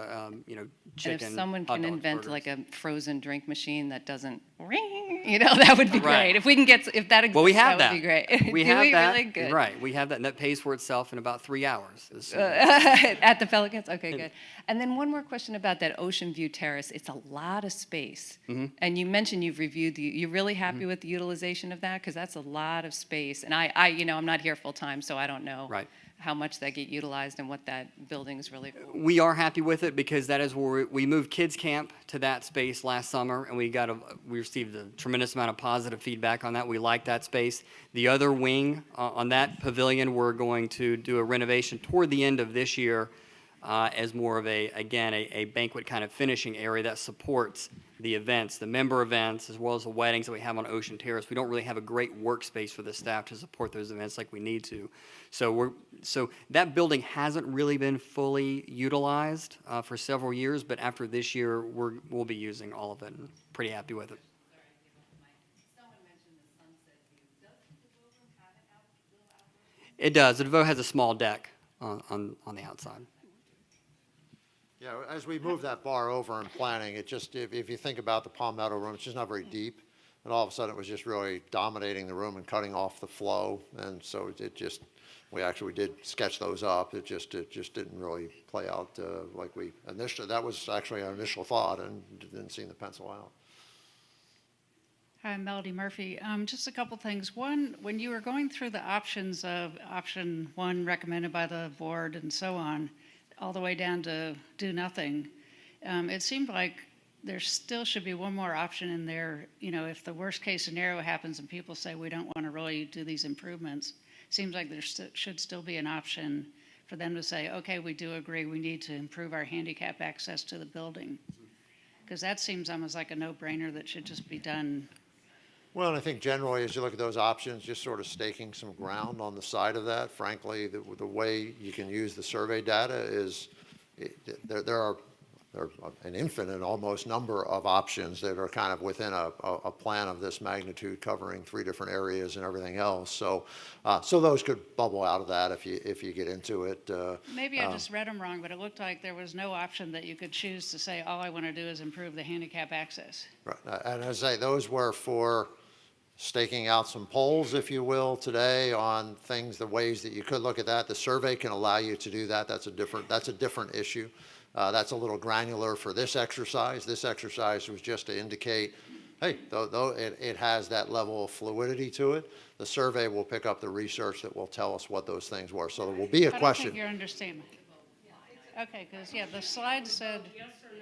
A: chicken.
P: And if someone
A: hot
P: can
A: dogs,
P: invent
A: burgers.
P: like a frozen drink machine that doesn't ring, that would be
A: Right.
P: great. If we can get, if that exists,
A: Well, we have
P: that would be great.
A: We
P: Do
A: have
P: we
A: that.
P: really? Good.
A: Right. We have that, and that pays for itself in about 3 hours.
P: At the Pelicans? Okay, good. And then one more question about that Ocean View Terrace. It's a lot of space.
A: Mm-hmm.
P: And you mentioned you've reviewed you're really happy with the utilization of that? Because that's a lot of space. And I'm not here full time, so I don't know
A: Right.
P: how much that get utilized and what that building is really for.
A: We are happy with it because that is where we moved kids camp to that space last summer, and we received a tremendous amount of positive feedback on that. We like that space. The other wing on that pavilion, we're going to do a renovation toward the end of this year as more of a banquet kind of finishing area that supports the events, the member events, as well as the weddings that we have on Ocean Terrace. We don't really have a great workspace for the staff to support those events like we need to. So that building hasn't really been fully utilized for several years, but after this year, we'll be using all of it and pretty happy with it. It does. The DeVoe has a small deck on the outside.
B: Yeah, as we move that bar over in planning, it just, if you think about the Palmetto room, it's just not very deep. And all of a sudden, it was just really dominating the room and cutting off the flow. And so it just, we did sketch those up. It just didn't really play out like we initially, that was actually our initial thought and didn't seem to pencil out.
Q: Hi, I'm Melody Murphy. Just a couple things. One, when you were going through the options of option one recommended by the board and so on, all the way down to do nothing, it seemed like there still should be one more option in there. If the worst case scenario happens and people say we don't want to really do these improvements, seems like there should still be an option for them to say, okay, we do agree, we need to improve our handicap access to the building. Because that seems almost like a no-brainer that should just be done
B: Well, and I think generally, as you look at those options, just sort of staking some ground on the side of that. Frankly, the way you can use the survey data is, there are an infinite almost number of options that are kind of within a plan of this magnitude, covering 3 different areas and everything else. So, so those could bubble out of that if you get into it.
Q: Maybe I just read them wrong, but it looked like there was no option that you could choose to say, all I want to do is improve the handicap access.
B: Right. And as I say, those were for staking out some polls, if you will, today on things, the ways that you could look at that. The survey can allow you to do that. That's a different issue. That's a little granular for this exercise. This exercise was just to indicate, hey, though it has that level of fluidity to it, the survey will pick up the research that will tell us what those things were. So there will be a
Q: I don't
B: question.
Q: think you're understanding. Okay, because, yeah, the slide said, do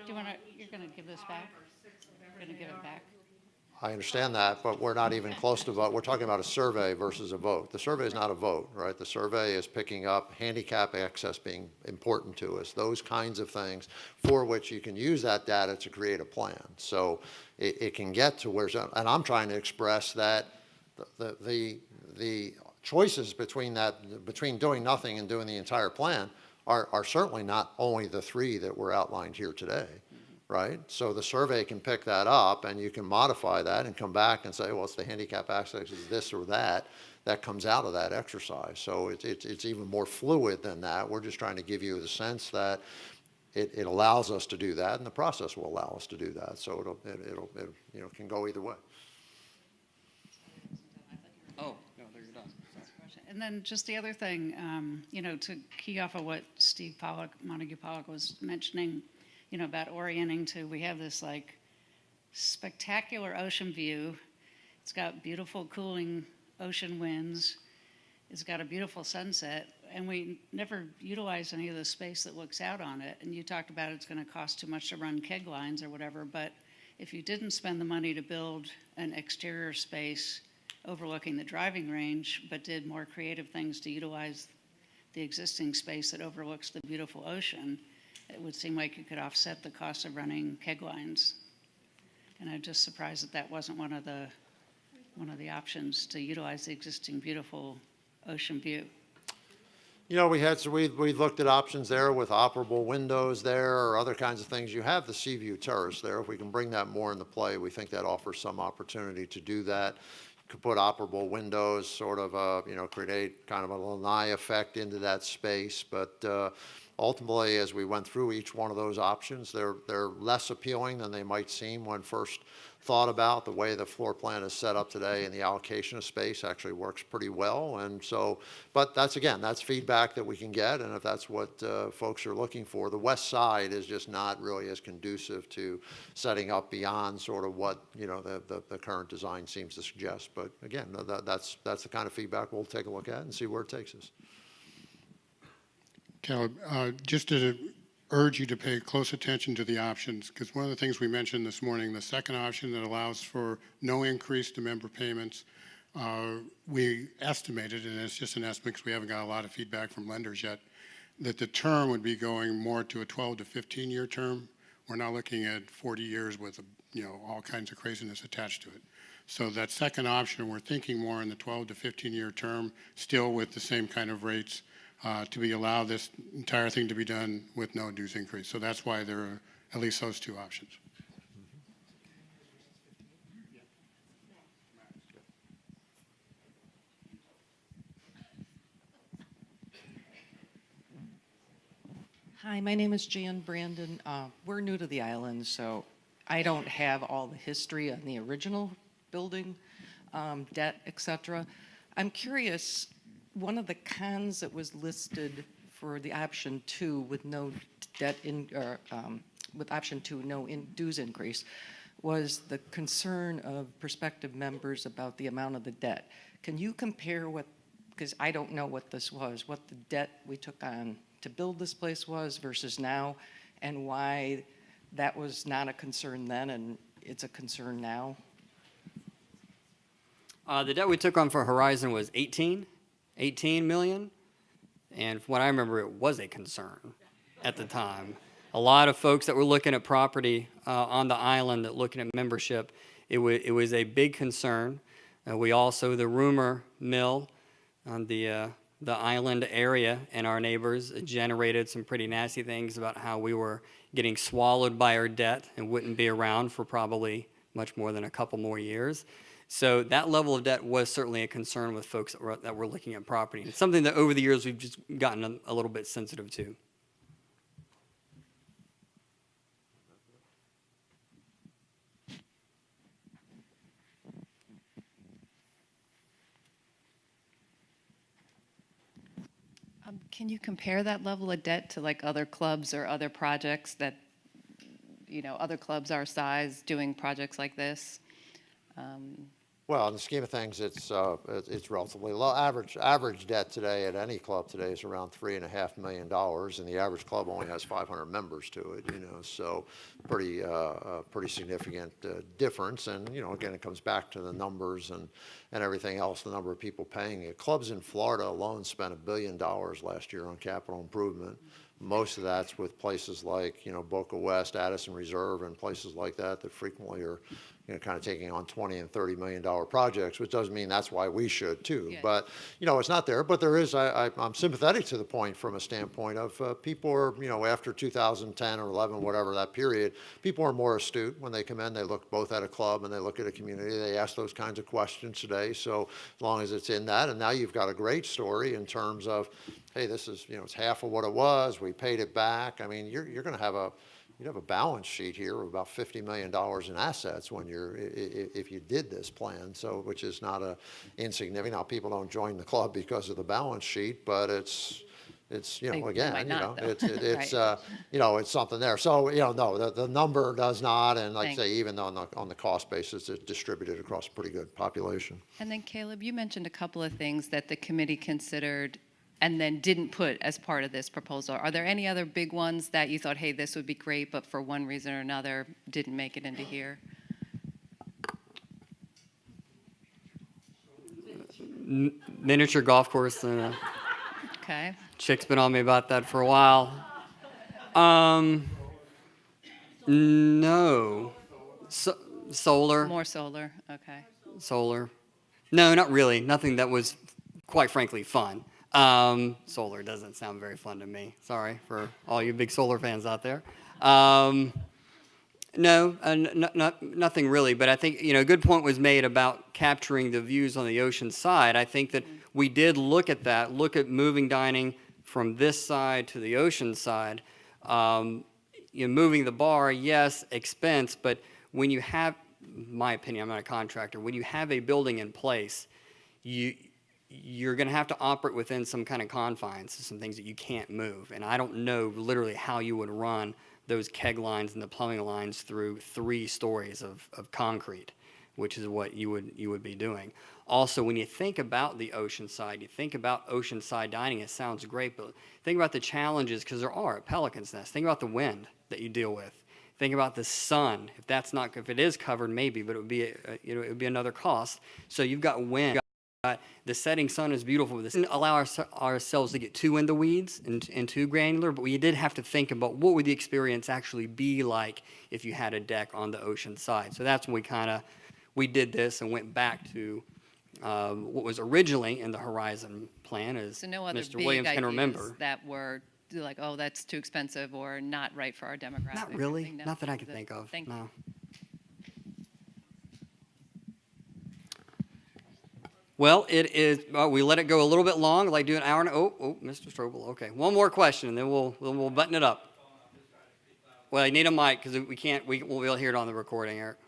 Q: you want to, you're going to give this back? You're going to give it back?
B: I understand that, but we're not even close to vote. We're talking about a survey versus a vote. The survey is not a vote, right? The survey is picking up handicap access being important to us, those kinds of things for which you can use that data to create a plan. So it can get to where, and I'm trying to express that the choices between doing nothing and doing the entire plan are certainly not only the 3 that were outlined here today. Right? So the survey can pick that up, and you can modify that and come back and say, well, it's the handicap access is this or that. That comes out of that exercise. So it's even more fluid than that. We're just trying to give you the sense that it allows us to do that, and the process will allow us to do that. So it can go either way.
A: Oh, no, there you're done.
Q: And then just the other thing, to key off of what Steve Pollock, Montague Pollock was mentioning, about orienting to, we have this like spectacular ocean view. It's got beautiful cooling ocean winds. It's got a beautiful sunset, and we never utilize any of the space that looks out on it. And you talked about it's going to cost too much to run keg lines or whatever, but if you didn't spend the money to build an exterior space overlooking the driving range, but did more creative things to utilize the existing space that overlooks the beautiful ocean, it would seem like you could offset the cost of running keg lines. And I'm just surprised that that wasn't one of the options to utilize the existing beautiful ocean view.
B: We looked at options there with operable windows there or other kinds of things. You have the Seaview Terrace there. If we can bring that more into play, we think that offers some opportunity to do that. You could put operable windows, sort of, create kind of a lanai effect into that space. But ultimately, as we went through each one of those options, they're less appealing than they might seem when first thought about. The way the floor plan is set up today and the allocation of space actually works pretty well. And so, but that's feedback that we can get, and if that's what folks are looking for. The west side is just not really as conducive to setting up beyond sort of what the current design seems to suggest. But again, that's the kind of feedback we'll take a look at and see where it takes us.
R: Caleb, just to urge you to pay close attention to the options, because one of the things we mentioned this morning, the second option that allows for no increase to member payments, we estimated, and it's just an estimate because we haven't got a lot of feedback from lenders yet, that the term would be going more to a 12 to 15-year term. We're not looking at 40 years with all kinds of craziness attached to it. So that second option, we're thinking more in the 12 to 15-year term, still with the same kind of rates, to be allowed this entire thing to be done with no dues increase. So that's why there are at least those 2 options.
S: Hi, my name is Jan Brandon. We're new to the island, so I don't have all the history on the original building, debt, etc. I'm curious, one of the cons that was listed for the option 2 with no debt with option 2 no dues increase was the concern of prospective members about the amount of the debt. Can you compare because I don't know what this was, what the debt we took on to build this place was versus now, and why that was not a concern then and it's a concern now?
A: The debt we took on for Horizon was 18 million, and from what I remember, it was a concern at the time. A lot of folks that were looking at property on the island, that looking at membership, it was a big concern. We also, the rumor mill on the island area and our neighbors generated some pretty nasty things about how we were getting swallowed by our debt and wouldn't be around for probably much more than a couple more years. So that level of debt was certainly a concern with folks that were looking at property. It's something that over the years we've just gotten a little bit sensitive to.
P: Can you compare that level of debt to like other clubs or other projects that, other clubs our size doing projects like this?
B: Well, in the scheme of things, it's relatively low. Average debt today at any club today is around $3.5 million, and the average club only has 500 members to it. So pretty significant difference. And again, it comes back to the numbers and everything else, the number of people paying it. Clubs in Florida alone spent $1 billion last year on capital improvement. Most of that's with places like Boca West, Addison Reserve, and places like that frequently are kind of taking on $20 and $30 million projects, which doesn't mean that's why we should too. Yeah. But it's not there. But there is. I'm sympathetic to the point from a standpoint of people are after 2010 or 11, whatever that period, people are more astute when they come in. They look both at a club and they look at a community. They ask those kinds of questions today. So as long as it's in that, and now you've got a great story in terms of, hey, this is it's half of what it was. We paid it back. I mean, you're going to have a balance sheet here of about $50 million in assets when if you did this plan, so which is not insignificant. Now people don't join the club because of the balance sheet, but it's it's something there. So no, the number does not, and like I say, even on the cost basis, it's distributed across a pretty good population.
P: And then Caleb, you mentioned a couple of things that the committee considered and then didn't put as part of this proposal. Are there any other big ones that you thought, hey, this would be great, but for one reason or another didn't make it into here?
A: Miniature golf course.
P: Okay.
A: Chick's been on me about that for a while. No. Solar.
P: More solar, okay.
A: Solar. No, not really. Nothing that was, quite frankly, fun. Solar doesn't sound very fun to me. Sorry for all you big solar fans out there. No, nothing really. But I think, a good point was made about capturing the views on the ocean side. I think that we did look at that, look at moving dining from this side to the ocean side. Moving the bar, yes, expense, but when you have, in my opinion, I'm not a contractor, when you have a building in place, you're going to have to operate within some kind of confines, some things that you can't move. And I don't know literally how you would run those keg lines and the plumbing lines through 3 stories of concrete, which is what you would be doing. Also, when you think about the ocean side, you think about oceanside dining, it sounds great, but think about the challenges, because there are at Pelican's Nest. Think about the wind that you deal with. Think about the sun. If it is covered, maybe, but it would be it would be another cost. So you've got wind. The setting sun is beautiful. This didn't allow ourselves to get too in the weeds and too granular, but we did have to think about what would the experience actually be like if you had a deck on the ocean side. So that's when we did this and went back to what was originally in the Horizon plan, as
P: so no other
A: Mr.
P: big
A: Williams can
P: ideas
A: remember.
P: That were like, oh, that's too expensive or not right for our demographic.
A: Not really.
P: No,
A: Not that I can think of.
P: Thank
A: no.
P: you.
A: Well, it is. We let it go a little bit long, like do an hour. Mr. Strobel. Okay, one more question, and then we'll button it up. Well, I need a mic because we can't. We'll be able to hear it on the recording, Eric.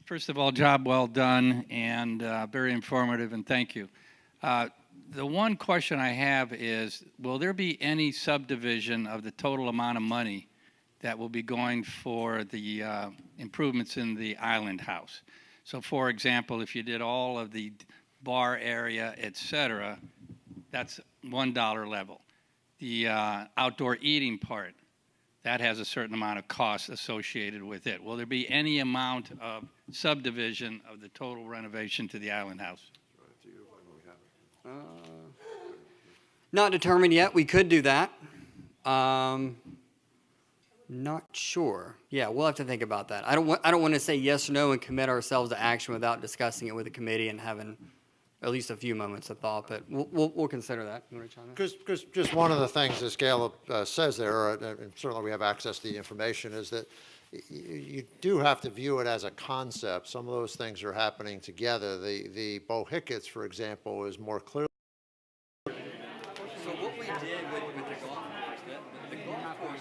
T: First of all, job well done and very informative, and thank you. The one question I have is, will there be any subdivision of the total amount of money that will be going for the improvements in the island house? So, for example, if you did all of the bar area, et cetera, that's $1 level. The outdoor eating part, that has a certain amount of cost associated with it. Will there be any amount of subdivision of the total renovation to the island house?
A: Not determined yet. We could do that. Not sure. Yeah, we'll have to think about that. I don't want to say yes or no and commit ourselves to action without discussing it with the committee and having at least a few moments of thought, but we'll consider that. You want to chime in?
B: Because just one of the things, as Caleb says there, and certainly we have access to the information, is that you do have to view it as a concept. Some of those things are happening together. The Bohickets, for example, is more clearly.
A: So what we did with the golf course, the golf course